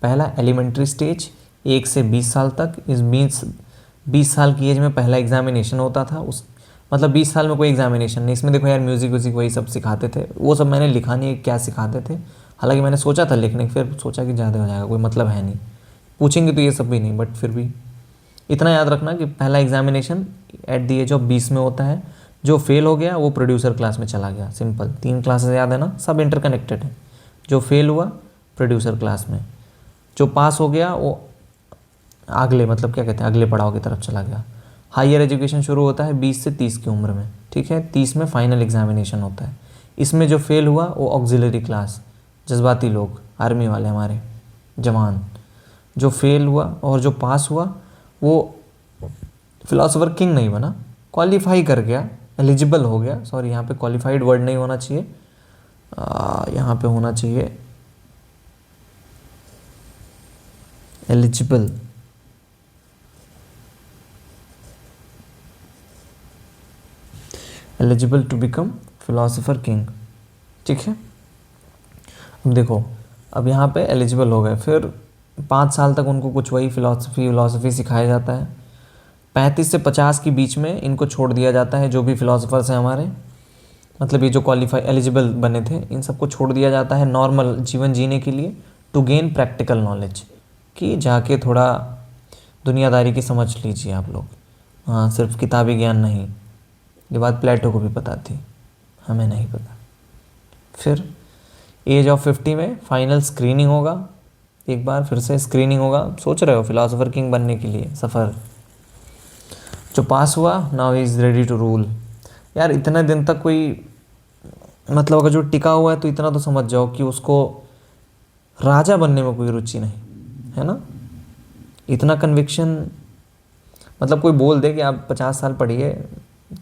पहला एलिमेंट्री स्टेज 1 से 20 साल तक। इस 20 साल की एज में पहला एग्जामिनेशन होता था। उस मतलब 20 साल में कोई एग्जामिनेशन नहीं। इसमें देखो यार म्यूज़िक व्यूज़िक वही सब सिखाते थे, वो सब मैंने लिखा नहीं है क्या सिखाते थे। हालांकि मैंने सोचा था लिखने, फिर सोचा कि ज़्यादा हो जाएगा, कोई मतलब है नहीं, पूछेंगे तो ये सब भी नहीं। बट फिर भी इतना याद रखना कि पहला examination at the age of 20 में होता है। जो फेल हो गया वो प्रोड्यूसर क्लास में चला गया। सिंपल, 3 क्लासेस याद है ना, सब इंटरकनेक्टेड है। जो फेल हुआ प्रोड्यूसर क्लास में, जो पास हो गया वो अगले मतलब क्या कहते हैं अगले पड़ाव की तरफ चला गया। हायर एजुकेशन शुरू होता है 20 से 30 की उम्र में। ठीक है, 30 में फाइनल एग्जामिनेशन होता है। इसमें जो फेल हुआ वो ऑक्सिलरी क्लास, जज्बाती लोग, आर्मी वाले हमारे जवान। जो फेल हुआ और जो पास हुआ वो फिलोसोफर किंग नहीं बना, क्वालिफाई कर गया, एलिजिबल हो गया। सॉरी, यहाँ पे क्वालिफाइड वर्ड नहीं होना चाहिए, यहाँ पे होना चाहिए eligible. Eligible to become philosopher king. ठीक है, अब देखो, अब यहाँ पे एलिजिबल हो गए। फिर 5 साल तक उनको कुछ वही फिलोसफी सिखाया जाता है। 35 से 50 के बीच में इनको छोड़ दिया जाता है, जो भी फिलोसफर्स हैं हमारे, मतलब ये जो क्वालिफाई एलिजिबल बने थे, इन सबको छोड़ दिया जाता है नॉर्मल जीवन जीने के लिए, टू गेन प्रैक्टिकल नॉलेज, कि जाके थोड़ा दुनियादारी की समझ लीजिए आप लोग। हाँ, सिर्फ किताबी ज्ञान नहीं। ये बात प्लेटो को भी पता थी, हमें नहीं पता। फिर एज ऑफ 50 में फाइनल स्क्रीनिंग होगा। एक बार फिर से स्क्रीनिंग होगा। सोच रहे हो फिलोसोफर किंग बनने के लिए सफ़र। जो पास हुआ, now is ready to rule. यार इतने दिन तक कोई मतलब अगर जो टिका हुआ है तो इतना तो समझ जाओ कि उसको राजा बनने में कोई रुचि नहीं है ना। इतना कन्विक्शन, मतलब कोई बोल दे कि आप 50 साल पढ़िए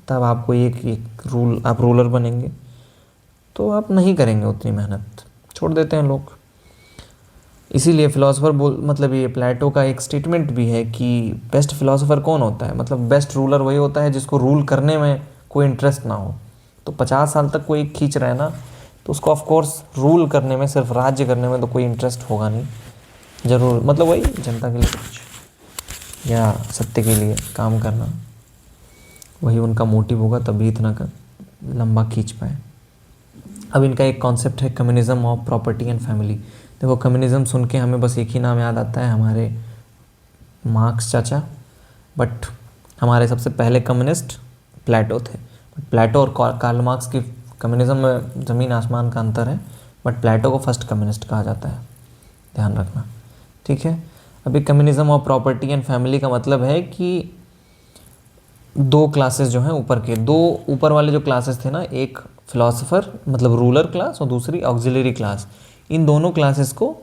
तब आपको एक रूल, आप रूलर बनेंगे, तो आप नहीं करेंगे उतनी मेहनत, छोड़ देते हैं लोग। इसीलिए फिलोसोफर मतलब ये प्लेटो का एक स्टेटमेंट भी है कि बेस्ट फिलोसोफर कौन होता है, मतलब बेस्ट रूलर वही होता है जिसको रूल करने में कोई इंटरेस्ट ना हो। तो 50 साल तक कोई खींच रहा है ना, तो उसको ऑफ कोर्स रूल करने में, सिर्फ राज्य करने में तो कोई इंटरेस्ट होगा नहीं। ज़रूर मतलब वही जनता के लिए कुछ या सत्य के लिए काम करना, वही उनका मोटिव होगा, तभी इतना लंबा खींच पाए। अब इनका एक कॉन्सेप्ट है communism of property and family. देखो कम्युनिज्म सुन के हमें बस एक ही नाम याद आता है, हमारे मार्क्स चाचा, बट हमारे सबसे पहले कम्युनिस्ट प्लेटो थे। बट प्लेटो और कार्ल मार्क्स की कम्युनिज्म में ज़मीन आसमान का अंतर है, बट प्लेटो को फर्स्ट कम्युनिस्ट कहा जाता है, ध्यान रखना। ठीक है, अभी communism of property and family का मतलब है कि 2 क्लासेस जो हैं ऊपर के, 2 ऊपर वाले जो क्लासेस थे ना, एक फिलोसोफर मतलब रूलर क्लास और दूसरी ऑक्सिलरी क्लास, इन दोनों क्लासेस को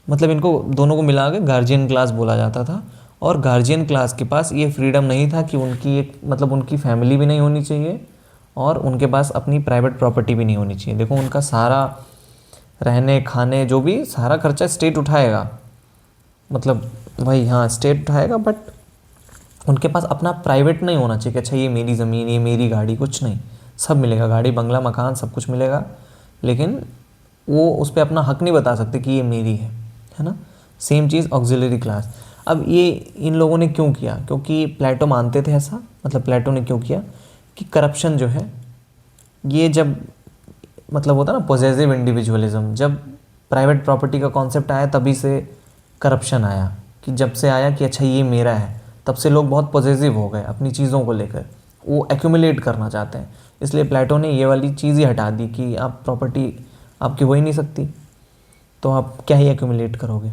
मतलब इनको दोनों को मिला के गार्जियन क्लास बोला जाता था। और गार्जियन क्लास के पास ये फ्रीडम नहीं था कि उनकी एक मतलब उनकी फैमिली भी नहीं होनी चाहिए और उनके पास अपनी प्राइवेट प्रॉपर्टी भी नहीं होनी चाहिए। देखो उनका सारा रहने खाने जो भी सारा खर्चा स्टेट उठाएगा, मतलब वही, हाँ स्टेट उठाएगा, बट उनके पास अपना प्राइवेट नहीं होना चाहिए कि अच्छा ये मेरी ज़मीन, ये मेरी गाड़ी, कुछ नहीं। सब मिलेगा, गाड़ी बंगला मकान सब कुछ मिलेगा, लेकिन वो उस पर अपना हक नहीं बता सकते कि ये मेरी है ना। सेम चीज़ ऑक्सिलरी क्लास। अब ये इन लोगों ने क्यों किया, क्योंकि प्लेटो मानते थे ऐसा, मतलब प्लेटो ने क्यों किया कि करप्शन जो है ये जब मतलब होता है ना पॉजेसिव इंडिविजुअलिज्म, जब प्राइवेट प्रॉपर्टी का कॉन्सेप्ट आया तभी से करप्शन आया, कि जब से आया कि अच्छा ये मेरा है, तब से लोग बहुत पॉजेसिव हो गए अपनी चीज़ों को लेकर, वो एक्यूमुलेट करना चाहते हैं। इसलिए प्लेटो ने ये वाली चीज़ ही हटा दी कि आप प्रॉपर्टी आपकी हो ही नहीं सकती, तो आप क्या ही एक्यूमुलेट करोगे।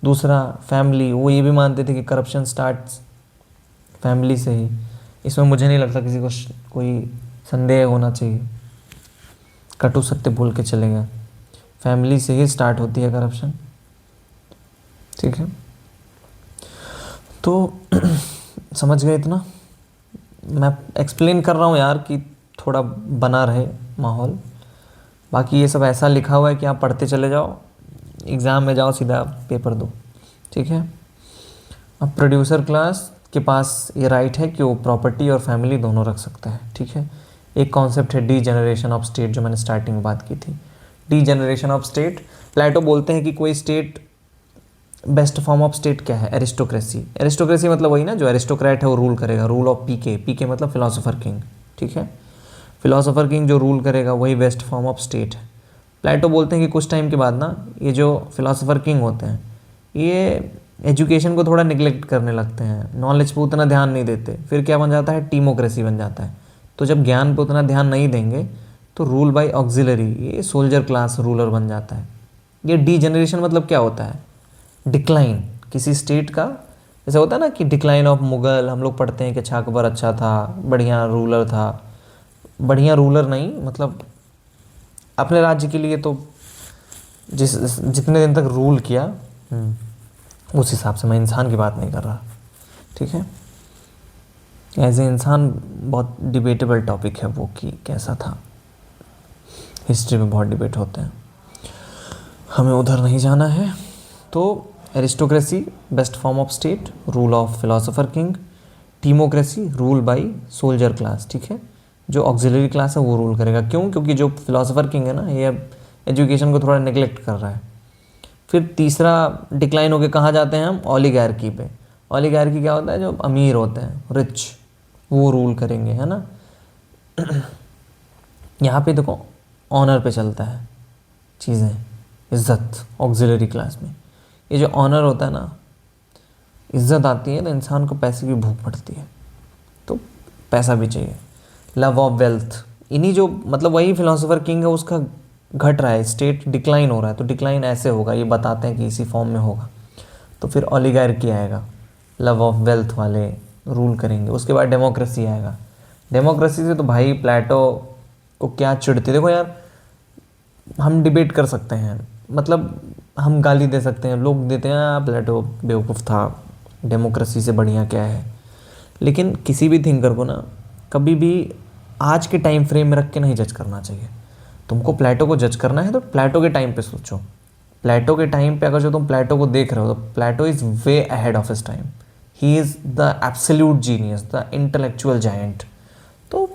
दूसरा फैमिली, वो ये भी मानते थे कि करप्शन स्टार्ट्स फैमिली से ही। इसमें मुझे नहीं लगता किसी को कोई संदेह होना चाहिए, कटु सत्य बोल के चलेगा, फैमिली से ही स्टार्ट होती है करप्शन, ठीक है। तो समझ गए इतना, मैं एक्सप्लेन कर रहा हूँ यार कि थोड़ा बना रहे माहौल। बाकी ये सब ऐसा लिखा हुआ है कि आप पढ़ते चले जाओ, एग्ज़ाम में जाओ सीधा पेपर दो, ठीक है। अब प्रोड्यूसर क्लास के पास ये राइट है कि वो प्रॉपर्टी और फैमिली दोनों रख सकता है, ठीक है। एक कॉन्सेप्ट है डी जनरेशन ऑफ स्टेट, जो मैंने स्टार्टिंग में बात की थी। डी जनरेशन ऑफ स्टेट, प्लेटो बोलते हैं कि कोई state, best form of state क्या है, एरिस्टोक्रेसी। एरिस्टोक्रेसी मतलब वही ना, जो एरिस्टोक्रेट है वो रूल करेगा, रूल ऑफ पीके, पीके मतलब फिलोसोफर किंग, ठीक है। फिलोसोफर किंग जो रूल करेगा वही बेस्ट फॉर्म ऑफ स्टेट है। प्लेटो बोलते हैं कि कुछ टाइम के बाद ना ये जो फिलोसोफर किंग होते हैं ये एजुकेशन को थोड़ा निगलेक्ट करने लगते हैं, नॉलेज पे उतना ध्यान नहीं देते, फिर क्या बन जाता है, टीमोक्रेसी बन जाता है। तो जब ज्ञान पे उतना ध्यान नहीं देंगे तो रूल बाय ऑक्सिलरी, ये सोल्जर क्लास रूलर बन जाता है। ये डी जनरेशन मतलब क्या होता है, डिक्लाइन किसी स्टेट का। जैसे होता है ना कि डिक्लाइन ऑफ मुगल, हम लोग पढ़ते हैं कि अच्छा अकबर अच्छा था, बढ़िया रूलर था, बढ़िया रूलर नहीं मतलब अपने राज्य के लिए तो जितने दिन तक रूल किया, उस हिसाब से, मैं इंसान की बात नहीं कर रहा, ठीक है। एज ए इंसान बहुत डिबेटेबल टॉपिक है वो कि कैसा था, हिस्ट्री में बहुत डिबेट होते हैं, हमें उधर नहीं जाना है। तो aristocracy best form of state, rule of philosopher king, timocracy rule by soldier class, ठीक है। जो ऑक्सिलरी क्लास है वो रूल करेगा, क्यों, क्योंकि जो फिलोसोफर किंग है ना ये अब एजुकेशन को थोड़ा नेग्लेक्ट कर रहा है। फिर तीसरा डिक्लाइन होके कहाँ जाते हैं हम, ओलिगार्की पे। ओलिगार्की क्या होता है, जो अमीर होते हैं, रिच, वो रूल करेंगे, है ना। यहाँ पे देखो ऑनर पे चलता है चीज़ें, इज्जत ऑक्सिलरी क्लास में। ये जो ऑनर होता है ना, इज्जत आती है तो इंसान को पैसे की भूख पड़ती है, तो पैसा भी चाहिए। लव ऑफ वेल्थ, इन्हीं जो मतलब वही फिलोसोफर किंग है उसका घट रहा है, स्टेट डिक्लाइन हो रहा है, तो डिक्लाइन ऐसे होगा, ये बताते हैं कि इसी फॉर्म में होगा। तो फिर ओलिगार्की आएगा, लव ऑफ वेल्थ वाले रूल करेंगे। उसके बाद डेमोक्रेसी आएगा। डेमोक्रेसी से तो भाई प्लेटो को क्या चिढ़ती, देखो यार हम डिबेट कर सकते हैं, मतलब हम गाली दे सकते हैं, लोग देते हैं प्लेटो बेवकूफ़ था, डेमोक्रेसी से बढ़िया क्या है। लेकिन किसी भी थिंकर को ना कभी भी आज के टाइम फ्रेम में रख के नहीं जज करना चाहिए। तुमको प्लेटो को जज करना है तो प्लेटो के टाइम पे सोचो। प्लेटो के टाइम पे अगर जो तुम प्लेटो को देख रहे हो तो Plato is way ahead of his time, he is the absolute genius, the intellectual giant. तो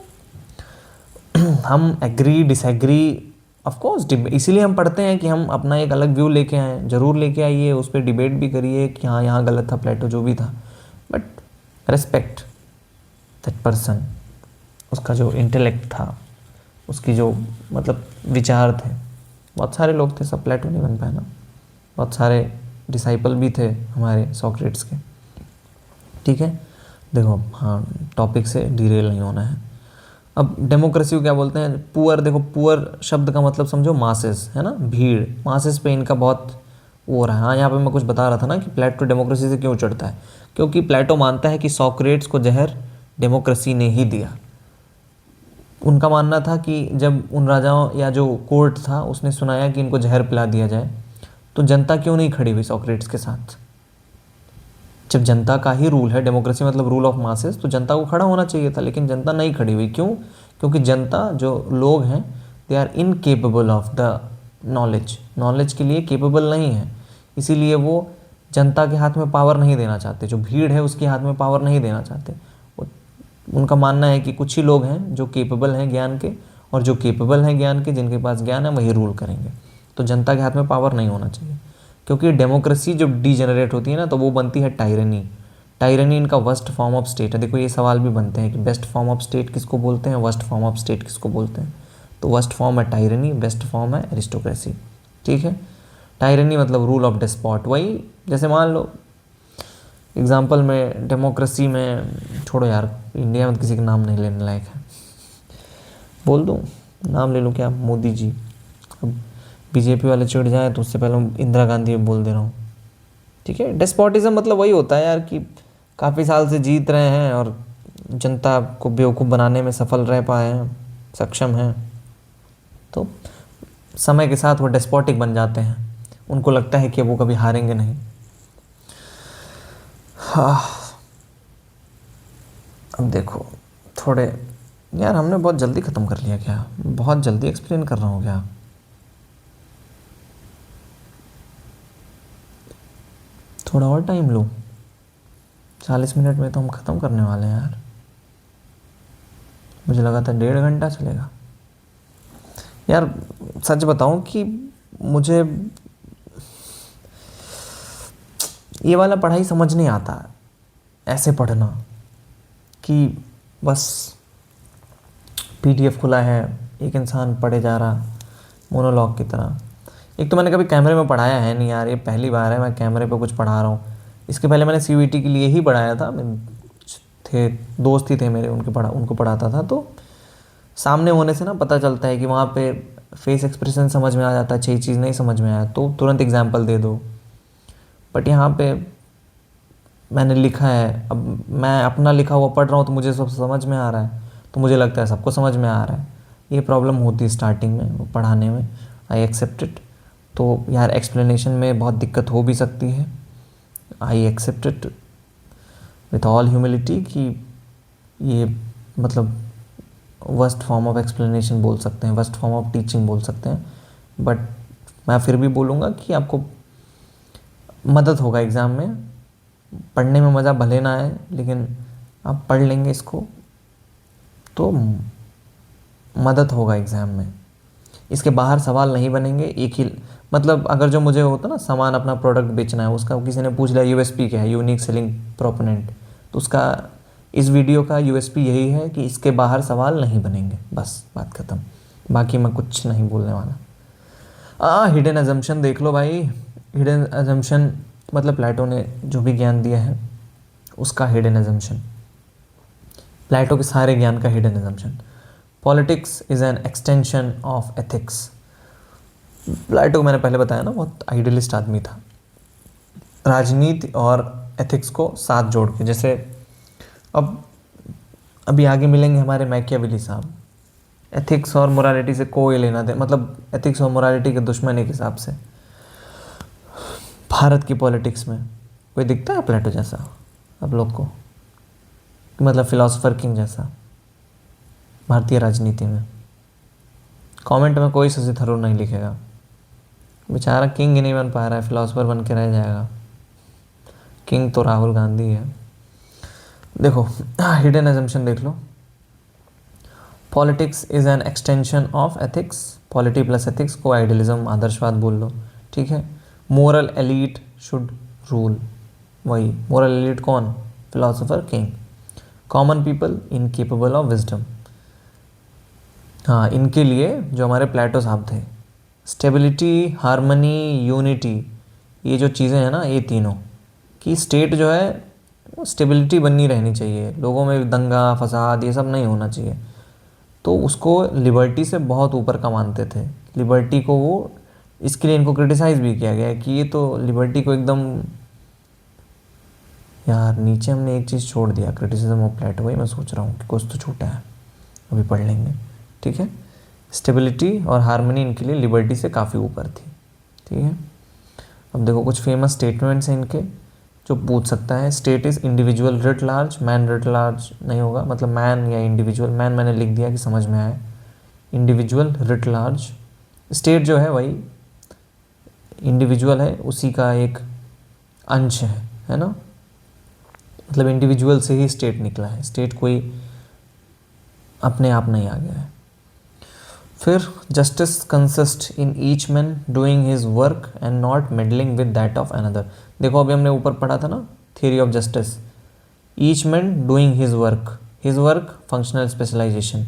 हम एग्री डिसएग्री ऑफ कोर्स, इसीलिए हम पढ़ते हैं कि हम अपना एक अलग व्यू लेके आएँ, ज़रूर लेके आइए, उस पर डिबेट भी करिए कि हाँ यहाँ गलत था प्लेटो जो भी था, बट रेस्पेक्ट दैट पर्सन, उसका जो इंटेलेक्ट था, उसकी जो मतलब विचार थे। बहुत सारे लोग थे, सब प्लेटो नहीं बन पाए ना, बहुत सारे डिसाइपल भी थे हमारे सोक्रेट्स के, ठीक है। देखो हाँ, टॉपिक से डिरेल नहीं होना है। अब डेमोक्रेसी को क्या बोलते हैं, पुअर। देखो पुअर शब्द का मतलब समझो मासेस, है ना, भीड़, मासेस पे इनका बहुत वो हो रहा है। हाँ यहाँ पे मैं कुछ बता रहा था ना कि प्लेटो डेमोक्रेसी से क्यों चढ़ता है, क्योंकि प्लेटो मानता है कि सोक्रेट्स को जहर डेमोक्रेसी ने ही दिया। उनका मानना था कि जब उन राजाओं या जो कोर्ट था उसने सुनाया कि इनको जहर पिला दिया जाए, तो जनता क्यों नहीं खड़ी हुई सोक्रेट्स के साथ। जब जनता का ही रूल है, डेमोक्रेसी मतलब रूल ऑफ मासेस, तो जनता को खड़ा होना चाहिए था, लेकिन जनता नहीं खड़ी हुई। क्यों, क्योंकि जनता जो लोग हैं they are incapable of the knowledge, knowledge के लिए केपेबल नहीं है, इसीलिए वो जनता के हाथ में पावर नहीं देना चाहते, जो भीड़ है उसके हाथ में पावर नहीं देना चाहते। उनका मानना है कि कुछ ही लोग हैं जो केपेबल हैं ज्ञान के, और जो केपेबल हैं ज्ञान के, जिनके पास ज्ञान है वही रूल करेंगे, तो जनता के हाथ में पावर नहीं होना चाहिए। क्योंकि डेमोक्रेसी जब डीजेनरेट होती है ना तो वो बनती है टायरनी। टायरनी इनका वर्स्ट फॉर्म ऑफ स्टेट है। देखो ये सवाल भी बनते हैं कि बेस्ट फॉर्म ऑफ स्टेट किसको बोलते हैं, वर्स्ट फॉर्म ऑफ स्टेट किसको बोलते हैं। तो वर्स्ट फॉर्म है टायरनी, बेस्ट फॉर्म है एरिस्टोक्रेसी। ठीक है, टायरनी मतलब रूल ऑफ डेस्पॉट। वही जैसे मान लो एग्जाम्पल में डेमोक्रेसी में, छोड़ो यार इंडिया में किसी का नाम नहीं लेने लायक है, बोल दूँ नाम ले लूँ क्या, मोदी जी। अब बीजेपी वाले चिढ़ जाए तो उससे पहले इंदिरा गांधी बोल दे रहा हूँ। ठीक है, डेस्पोटिज्म मतलब वही होता है यार कि काफ़ी साल से जीत रहे हैं और जनता को बेवकूफ़ बनाने में सफल रह पाए हैं, सक्षम हैं, तो समय के साथ वो डेस्पोटिक बन जाते हैं। उनको लगता है कि वो कभी हारेंगे नहीं। हाँ, अब देखो थोड़े यार हमने बहुत जल्दी ख़त्म कर लिया क्या, बहुत जल्दी एक्सप्लेन कर रहा हूँ क्या? थोड़ा और टाइम लो, 40 मिनट में तो हम ख़त्म करने वाले हैं यार। मुझे लगा था 1.5 घंटा चलेगा। यार सच बताऊं कि मुझे ये वाला पढ़ाई समझ नहीं आता, ऐसे पढ़ना कि बस पीडीएफ खुला है, एक इंसान पढ़े जा रहा मोनोलॉग की तरह। एक तो मैंने कभी कैमरे में पढ़ाया है नहीं यार, ये पहली बार है मैं कैमरे पे कुछ पढ़ा रहा हूँ। इसके पहले मैंने सीयूईटी के लिए ही पढ़ाया था। कुछ थे दोस्त ही थे मेरे, उनको पढ़ाता था, तो सामने होने से ना पता चलता है कि वहाँ पे फेस एक्सप्रेशन समझ में आ जाता है। अच्छी चीज़ नहीं समझ में आया तो तुरंत एग्जाम्पल दे दो। बट यहाँ पे मैंने लिखा है, अब मैं अपना लिखा हुआ पढ़ रहा हूँ तो मुझे सब समझ में आ रहा है, तो मुझे लगता है सबको समझ में आ रहा है। ये प्रॉब्लम होती है स्टार्टिंग में पढ़ाने में, आई एक्सेप्ट इट। तो यार एक्सप्लेनेशन में बहुत दिक्कत हो भी सकती है, I accept it with all humility कि ये मतलब वर्स्ट फॉर्म ऑफ एक्सप्लेनेशन बोल सकते हैं, वर्स्ट फॉर्म ऑफ टीचिंग बोल सकते हैं। बट मैं फिर भी बोलूँगा कि आपको मदद होगा एग्ज़ाम में। पढ़ने में मज़ा भले ना आए, लेकिन आप पढ़ लेंगे इसको तो मदद होगा एग्ज़ाम में। इसके बाहर सवाल नहीं बनेंगे। एक ही मतलब अगर जो मुझे होता ना सामान अपना प्रोडक्ट बेचना है, उसका किसी ने पूछ लिया यूएसपी क्या है, यूनिक सेलिंग प्रोपोनेंट, तो उसका इस वीडियो का यूएसपी यही है कि इसके बाहर सवाल नहीं बनेंगे, बस बात ख़त्म। बाकी मैं कुछ नहीं बोलने वाला। हिडन अजम्पशन देख लो भाई। हिडन अजम्पशन मतलब प्लेटो ने जो भी ज्ञान दिया है उसका हिडन अजम्पशन, प्लेटो के सारे ज्ञान का hidden assumption. Politics is an extension of ethics. Plato को मैंने पहले बताया ना बहुत आइडियलिस्ट आदमी था। राजनीति और एथिक्स को साथ जोड़ के, जैसे अब अभी आगे मिलेंगे हमारे मैकियावेली साहब। एथिक्स और मोरालिटी से कोई लेना दे, मतलब एथिक्स और मोरालिटी के दुश्मन एक हिसाब से। भारत की पॉलिटिक्स में कोई दिखता है प्लेटो जैसा आप लोग को, मतलब फिलोसोफर किंग जैसा भारतीय राजनीति में? कमेंट में कोई शशि थरूर नहीं लिखेगा, बेचारा किंग ही नहीं बन पा रहा है, फिलोसोफर बन के रह जाएगा। किंग तो राहुल गांधी है। देखो हिडन एजम्पशन देख लो। Politics is an extension of ethics, polity plus ethics को आइडियलिज्म आदर्शवाद बोल लो, ठीक है। मोरल एलीट शुड रूल, वही मोरल एलीट कौन, philosopher king. Common people incapable of wisdom, हाँ इनके लिए जो हमारे प्लेटो साहब थे। स्टेबिलिटी, हार्मनी, यूनिटी, ये जो चीज़ें हैं ना, ये तीनों की स्टेट जो है स्टेबिलिटी बनी रहनी चाहिए, लोगों में दंगा फसाद ये सब नहीं होना चाहिए। तो उसको लिबर्टी से बहुत ऊपर का मानते थे। लिबर्टी को वो, इसके लिए इनको क्रिटिसाइज़ भी किया गया है कि ये तो लिबर्टी को एकदम, यार नीचे हमने एक चीज़ छोड़ दिया, क्रिटिसिज्म ऑफ प्लेटो, वही मैं सोच रहा हूँ कि कुछ तो छूटा है, अभी पढ़ लेंगे, ठीक है। स्टेबिलिटी और हार्मनी इनके लिए लिबर्टी से काफ़ी ऊपर थी, ठीक है। अब देखो कुछ फेमस स्टेटमेंट्स हैं इनके जो पूछ सकता है। State is individual writ large, man writ large नहीं होगा, मतलब मैन या इंडिविजुअल, मैन मैंने लिख दिया कि समझ में आए, इंडिविजुअल रिट लार्ज। स्टेट जो है वही इंडिविजुअल है, उसी का एक अंश है ना, मतलब इंडिविजुअल से ही स्टेट निकला है, स्टेट कोई अपने आप नहीं आ गया है। फिर justice consist in each man doing his work and not meddling with that of another. देखो अभी हमने ऊपर पढ़ा था ना theory of justice, each man doing his work functional specialization,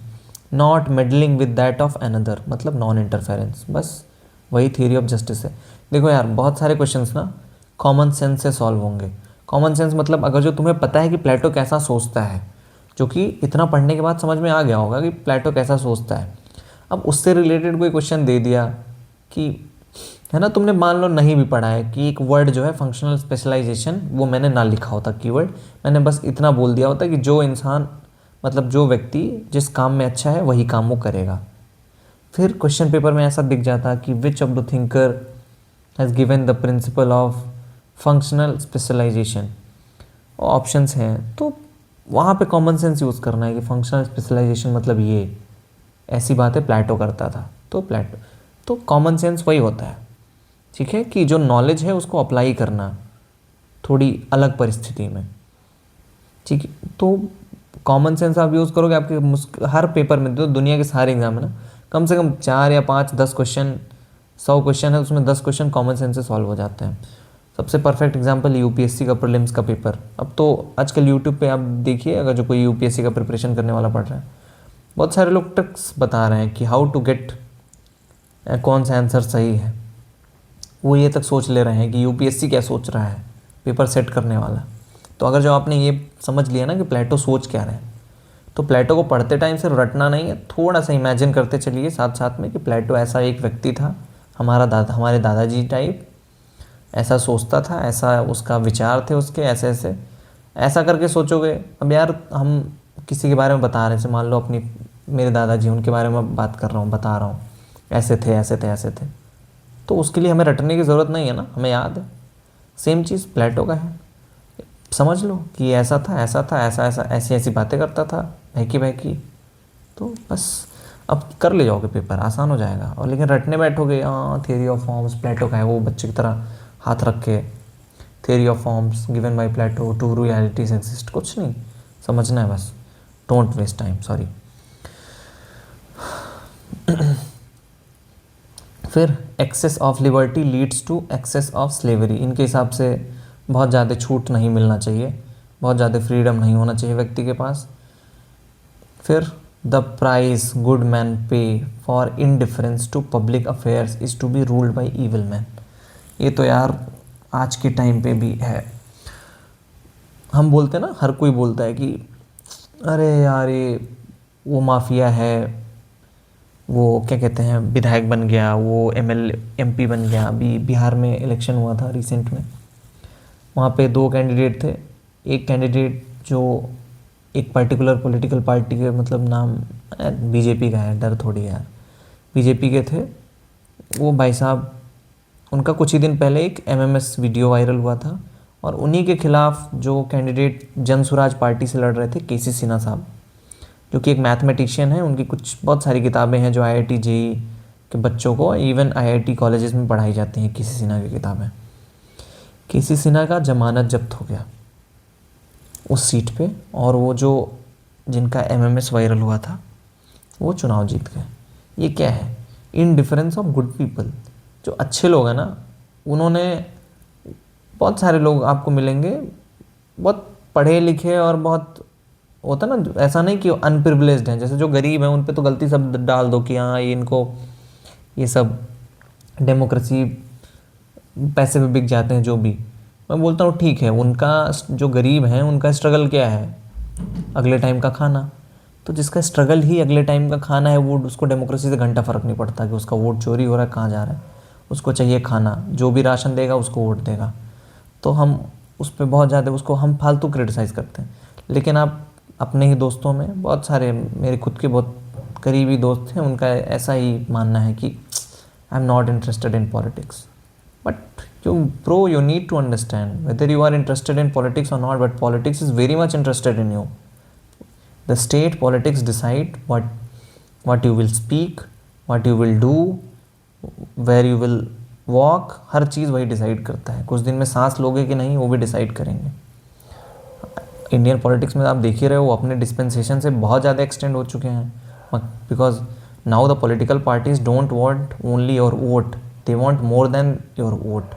not meddling with that of another मतलब non interference, बस वही थियरी ऑफ जस्टिस है। देखो यार बहुत सारे क्वेश्चंस ना कॉमन सेंस से सॉल्व होंगे। कॉमन सेंस मतलब अगर जो तुम्हें पता है कि प्लेटो कैसा सोचता है, जो कि इतना पढ़ने के बाद समझ में आ गया होगा कि प्लेटो कैसा सोचता है, अब उससे रिलेटेड कोई क्वेश्चन दे दिया कि, है ना, तुमने मान लो नहीं भी पढ़ा है कि एक वर्ड जो है फंक्शनल स्पेशलाइजेशन वो मैंने ना लिखा होता कीवर्ड, मैंने बस इतना बोल दिया होता कि जो इंसान मतलब जो व्यक्ति जिस काम में अच्छा है वही काम वो करेगा। फिर क्वेश्चन पेपर में ऐसा दिख जाता कि which of the thinker has given the principle of functional specialization, options हैं, तो वहाँ पे कॉमन सेंस यूज़ करना है कि फंक्शनल स्पेशलाइजेशन मतलब ये ऐसी बातें प्लेटो करता था, तो प्लेटो, तो कॉमन सेंस वही होता है, ठीक है, कि जो नॉलेज है उसको अप्लाई करना थोड़ी अलग परिस्थिति में, ठीक है। तो कॉमन सेंस आप यूज़ करोगे आपके हर पेपर में, तो दुनिया के सारे एग्जाम में ना कम से कम 4 या 5 10 क्वेश्चन, 100 क्वेश्चन है उसमें 10 क्वेश्चन कॉमन सेंस से सॉल्व हो जाते हैं। सबसे परफेक्ट एग्जांपल यूपीएससी का प्रीलिम्स का पेपर, अब तो आजकल यूट्यूब पे आप देखिए अगर जो कोई यूपीएससी का प्रिपरेशन करने वाला पढ़ रहा है, बहुत सारे लोग ट्रिक्स बता रहे हैं कि हाउ टू गेट कौन सा आंसर सही है। वो ये तक सोच ले रहे हैं कि यूपीएससी क्या सोच रहा है पेपर सेट करने वाला। तो अगर जो आपने ये समझ लिया ना कि प्लेटो सोच क्या रहे हैं, तो प्लेटो को पढ़ते टाइम सिर्फ रटना नहीं है, थोड़ा सा इमेजिन करते चलिए साथ साथ में कि प्लेटो ऐसा एक व्यक्ति था, हमारे दादाजी टाइप, ऐसा सोचता था, ऐसा उसका विचार थे उसके, ऐसे ऐसे ऐसा करके सोचोगे। अब यार हम किसी के बारे में बता रहे हैं, मान लो अपनी मेरे दादाजी, उनके बारे में बात कर रहा हूँ, बता रहा हूँ ऐसे थे ऐसे थे ऐसे थे, तो उसके लिए हमें रटने की ज़रूरत नहीं है ना, हमें याद है। सेम चीज़ प्लेटो का है, समझ लो कि ऐसा था ऐसा था ऐसा ऐसा ऐसी ऐसी बातें करता था बहकी बहकी, तो बस अब कर ले जाओगे पेपर, आसान हो जाएगा। और लेकिन रटने बैठोगे, हाँ थियरी ऑफ फॉर्म्स प्लेटो का है, वो बच्चे की तरह हाथ रख के theory of forms given by Plato, two realities exist, कुछ नहीं, समझना है बस, डोंट वेस्ट टाइम, सॉरी। फिर excess of liberty leads to excess of slavery, इनके हिसाब से बहुत ज़्यादा छूट नहीं मिलना चाहिए, बहुत ज़्यादा फ्रीडम नहीं होना चाहिए व्यक्ति के पास। फिर the price good man pay for indifference to public affairs is to be ruled by evil man, ये तो यार आज के टाइम पे भी है। हम बोलते हैं ना, हर कोई बोलता है कि अरे यार ये वो माफिया है, वो क्या कहते हैं विधायक बन गया, वो एमएलए एमपी बन गया। अभी बिहार में इलेक्शन हुआ था रिसेंट में, वहाँ पे 2 कैंडिडेट थे, एक कैंडिडेट जो एक पर्टिकुलर पॉलिटिकल पार्टी के, मतलब नाम बीजेपी का है, डर थोड़ी यार, बीजेपी के थे वो भाई साहब, उनका कुछ ही दिन पहले एक एमएमएस वीडियो वायरल हुआ था, और उन्हीं के खिलाफ जो कैंडिडेट जन स्वराज पार्टी से लड़ रहे थे केसी सिन्हा साहब, जो कि एक मैथमेटिशियन है, उनकी कुछ बहुत सारी किताबें हैं जो आईआईटी जेईई के बच्चों को, इवन आईआईटी कॉलेजेस में पढ़ाई जाती हैं केसी सिन्हा की किताबें। केसी सिन्हा का जमानत जब्त हो गया उस सीट पे, और वो जो जिनका एमएमएस वायरल हुआ था वो चुनाव जीत गए। ये क्या है? Indifference of good people. जो अच्छे लोग हैं ना, उन्होंने, बहुत सारे लोग आपको मिलेंगे बहुत पढ़े लिखे और बहुत होता ना, ऐसा नहीं कि अनप्रिविलेज्ड हैं, जैसे जो गरीब हैं उन पे तो गलती सब डाल दो कि हाँ ये इनको ये सब डेमोक्रेसी पैसे पे बिक जाते हैं, जो भी। मैं बोलता हूँ ठीक है, उनका जो गरीब हैं उनका स्ट्रगल क्या है? अगले टाइम का खाना। तो जिसका स्ट्रगल ही अगले टाइम का खाना है, वो उसको डेमोक्रेसी से घंटा फ़र्क नहीं पड़ता कि उसका वोट चोरी हो रहा है कहाँ जा रहा है, उसको चाहिए खाना, जो भी राशन देगा उसको वोट देगा। तो हम उस पर बहुत ज़्यादा उसको हम फालतू क्रिटिसाइज़ करते हैं। लेकिन आप अपने ही दोस्तों में, बहुत सारे मेरे खुद के बहुत करीबी दोस्त हैं, उनका ऐसा ही मानना है कि I am not interested in politics. But you need to understand whether you are interested in politics or not, but politics is very much interested in you. The state politics decide what you will speak, what you will do, where you will walk, हर चीज़ वही decide करता है। कुछ दिन में सांस लोगे कि नहीं वो भी डिसाइड करेंगे। इंडियन पॉलिटिक्स में आप देख ही रहे हो, अपने डिस्पेंसेशन से बहुत ज़्यादा एक्सटेंड हो चुके हैं, because now the political parties don't want only your vote, they want more than your vote.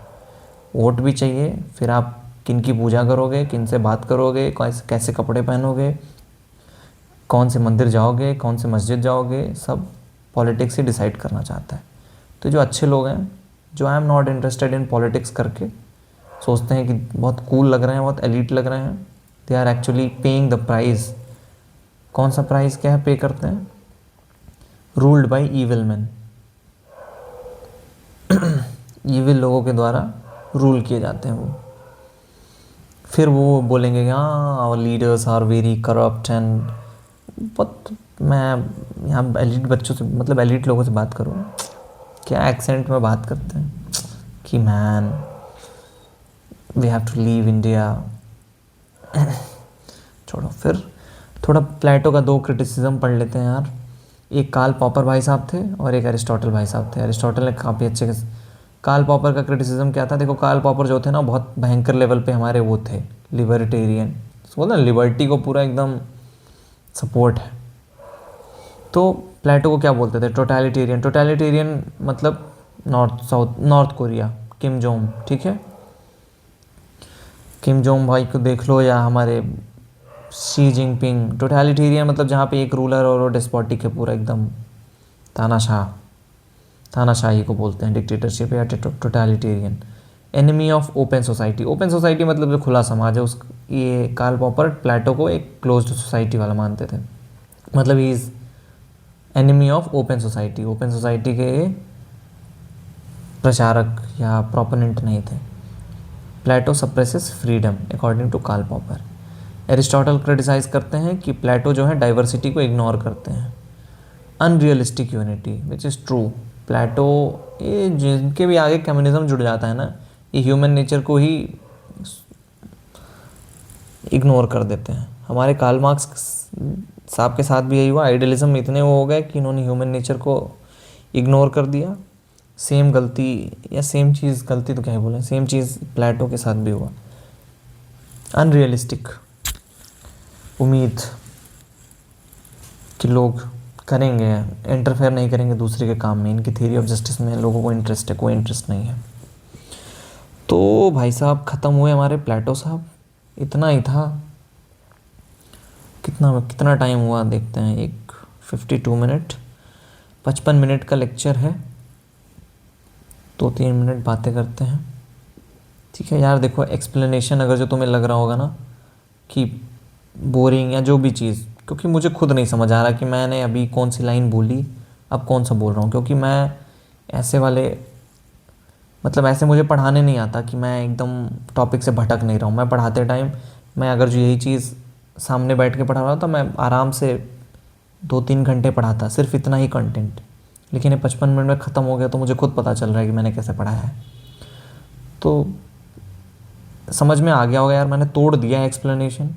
Vote भी चाहिए, फिर आप किन की पूजा करोगे, किन से बात करोगे, कैसे कैसे कपड़े पहनोगे, कौन से मंदिर जाओगे, कौन से मस्जिद जाओगे, सब पॉलिटिक्स ही डिसाइड करना चाहता है। तो जो अच्छे लोग हैं, जो I am not interested in politics करके सोचते हैं कि बहुत कूल लग रहे हैं, बहुत एलीट लग रहे हैं, they are actually paying the price. कौन सा प्राइस क्या है पे करते हैं? Ruled by evil man. Evil लोगों के द्वारा रूल किए जाते हैं वो। फिर वो बोलेंगे कि हाँ our leaders are very corrupt and, बहुत मैं यहाँ एलिट बच्चों से, मतलब एलिट लोगों से बात करूँ, क्या एक्सेंट में बात करते हैं कि man we have to leave India. छोड़ो, फिर थोड़ा प्लेटो का 2 क्रिटिसिज्म पढ़ लेते हैं यार। एक कार्ल पॉपर भाई साहब थे और एक एरिस्टोटल भाई साहब थे। एरिस्टोटल ने काफ़ी अच्छे से, कार्ल पॉपर का क्रिटिसिज्म क्या था? देखो कार्ल पॉपर जो थे ना, बहुत भयंकर लेवल पे हमारे वो थे, लिबर्टेरियन, बोलते ना लिबर्टी को पूरा एकदम सपोर्ट है। तो प्लेटो को क्या बोलते थे? टोटलिटेरियन। टोटलिटेरियन मतलब नॉर्थ कोरिया, किम जोंग, ठीक है, किम जोंग भाई को देख लो, या हमारे शी जिनपिंग। टोटलिटेरियन मतलब जहाँ पे एक रूलर और वो डिस्पोटिक है, पूरा एकदम तानाशाही को बोलते हैं, डिक्टेटरशिप या totalitarian. Enemy of open society. Open society मतलब जो खुला समाज है, उस ये कार्ल पॉपर प्लेटो को एक क्लोज्ड सोसाइटी वाला मानते थे, मतलब he is enemy of open society. Open society के प्रचारक या प्रोपोनेंट नहीं थे। Plato suppresses freedom according to Karl Popper. Aristotle criticise करते हैं कि प्लेटो जो है डाइवर्सिटी को इग्नोर करते हैं। Unrealistic unity which is true. Plato, ये जिनके भी आगे कम्युनिज्म जुड़ जाता है ना, ये ह्यूमन नेचर को ही इग्नोर कर देते हैं। हमारे कार्ल मार्क्स साहब के साथ भी यही हुआ। आइडियलिज्म इतने वो हो गए कि इन्होंने ह्यूमन नेचर को इग्नोर कर दिया। सेम गलती, या सेम चीज़, गलती तो क्या ही बोले, सेम चीज़ प्लेटो के साथ भी हुआ। अनरियलिस्टिक उम्मीद कि लोग करेंगे, इंटरफेयर नहीं करेंगे दूसरे के काम में। इनकी थ्योरी ऑफ जस्टिस में लोगों को इंटरेस्ट है, कोई इंटरेस्ट नहीं है। तो भाई साहब ख़त्म हुए हमारे प्लेटो साहब। इतना ही था। कितना टाइम हुआ देखते हैं, 52 मिनट, 55 मिनट का लेक्चर है। 2-3 मिनट बातें करते हैं, ठीक है यार। देखो एक्सप्लेनेशन अगर जो तुम्हें लग रहा होगा ना कि बोरिंग या जो भी चीज़, क्योंकि मुझे खुद नहीं समझ आ रहा कि मैंने अभी कौन सी लाइन बोली, अब कौन सा बोल रहा हूँ, क्योंकि मैं ऐसे वाले, मतलब ऐसे मुझे पढ़ाने नहीं आता कि मैं एकदम टॉपिक से भटक नहीं रहा हूँ। मैं पढ़ाते टाइम, मैं अगर जो यही चीज़ सामने बैठ के पढ़ा रहा था, मैं आराम से 2-3 घंटे पढ़ाता, सिर्फ इतना ही कंटेंट। लेकिन ये 55 मिनट में ख़त्म हो गया, तो मुझे खुद पता चल रहा है कि मैंने कैसे पढ़ाया है। तो समझ में आ गया होगा यार, मैंने तोड़ दिया है एक्सप्लेनेशन,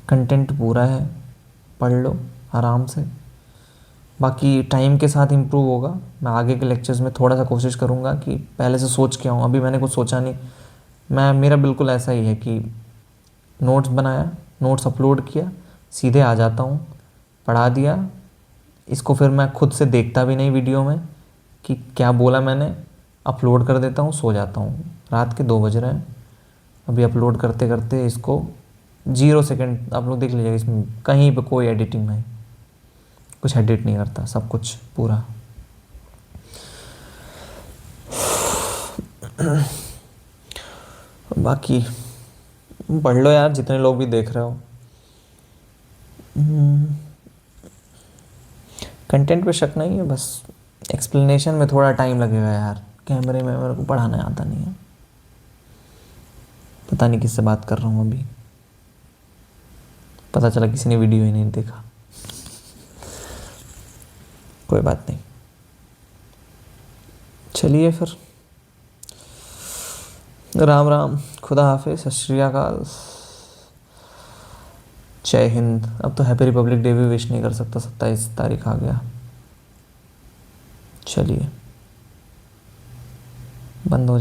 कंटेंट पूरा है, पढ़ लो आराम से। बाकी टाइम के साथ इम्प्रूव होगा। मैं आगे के लेक्चर्स में थोड़ा सा कोशिश करूँगा कि पहले से सोच के आऊँ। अभी मैंने कुछ सोचा नहीं, मेरा बिल्कुल ऐसा ही है कि नोट्स बनाया, नोट्स अपलोड किया, सीधे आ जाता हूँ, पढ़ा दिया। इसको फिर मैं खुद से देखता भी नहीं वीडियो में कि क्या बोला मैंने, अपलोड कर देता हूँ, सो जाता हूँ। रात के 2 बज रहे हैं अभी, अपलोड करते करते इसको 0 सेकंड आप लोग देख लीजिएगा, इसमें कहीं पे कोई एडिटिंग नहीं, कुछ एडिट नहीं करता, सब कुछ पूरा। बाकी पढ़ लो यार, जितने लोग भी देख रहे हो। कंटेंट पे शक नहीं है, बस एक्सप्लेनेशन में थोड़ा टाइम लगेगा यार। कैमरे में मेरे को पढ़ाना आता नहीं है। पता नहीं किससे बात कर रहा हूँ अभी, पता चला किसी ने वीडियो ही नहीं देखा। कोई बात नहीं, चलिए फिर, राम राम, खुदा हाफिज़, सत श्री अकाल, जय हिंद। अब तो हैप्पी रिपब्लिक डे भी विश नहीं कर सकता, 27 तारीख आ गया। चलिए बंद हो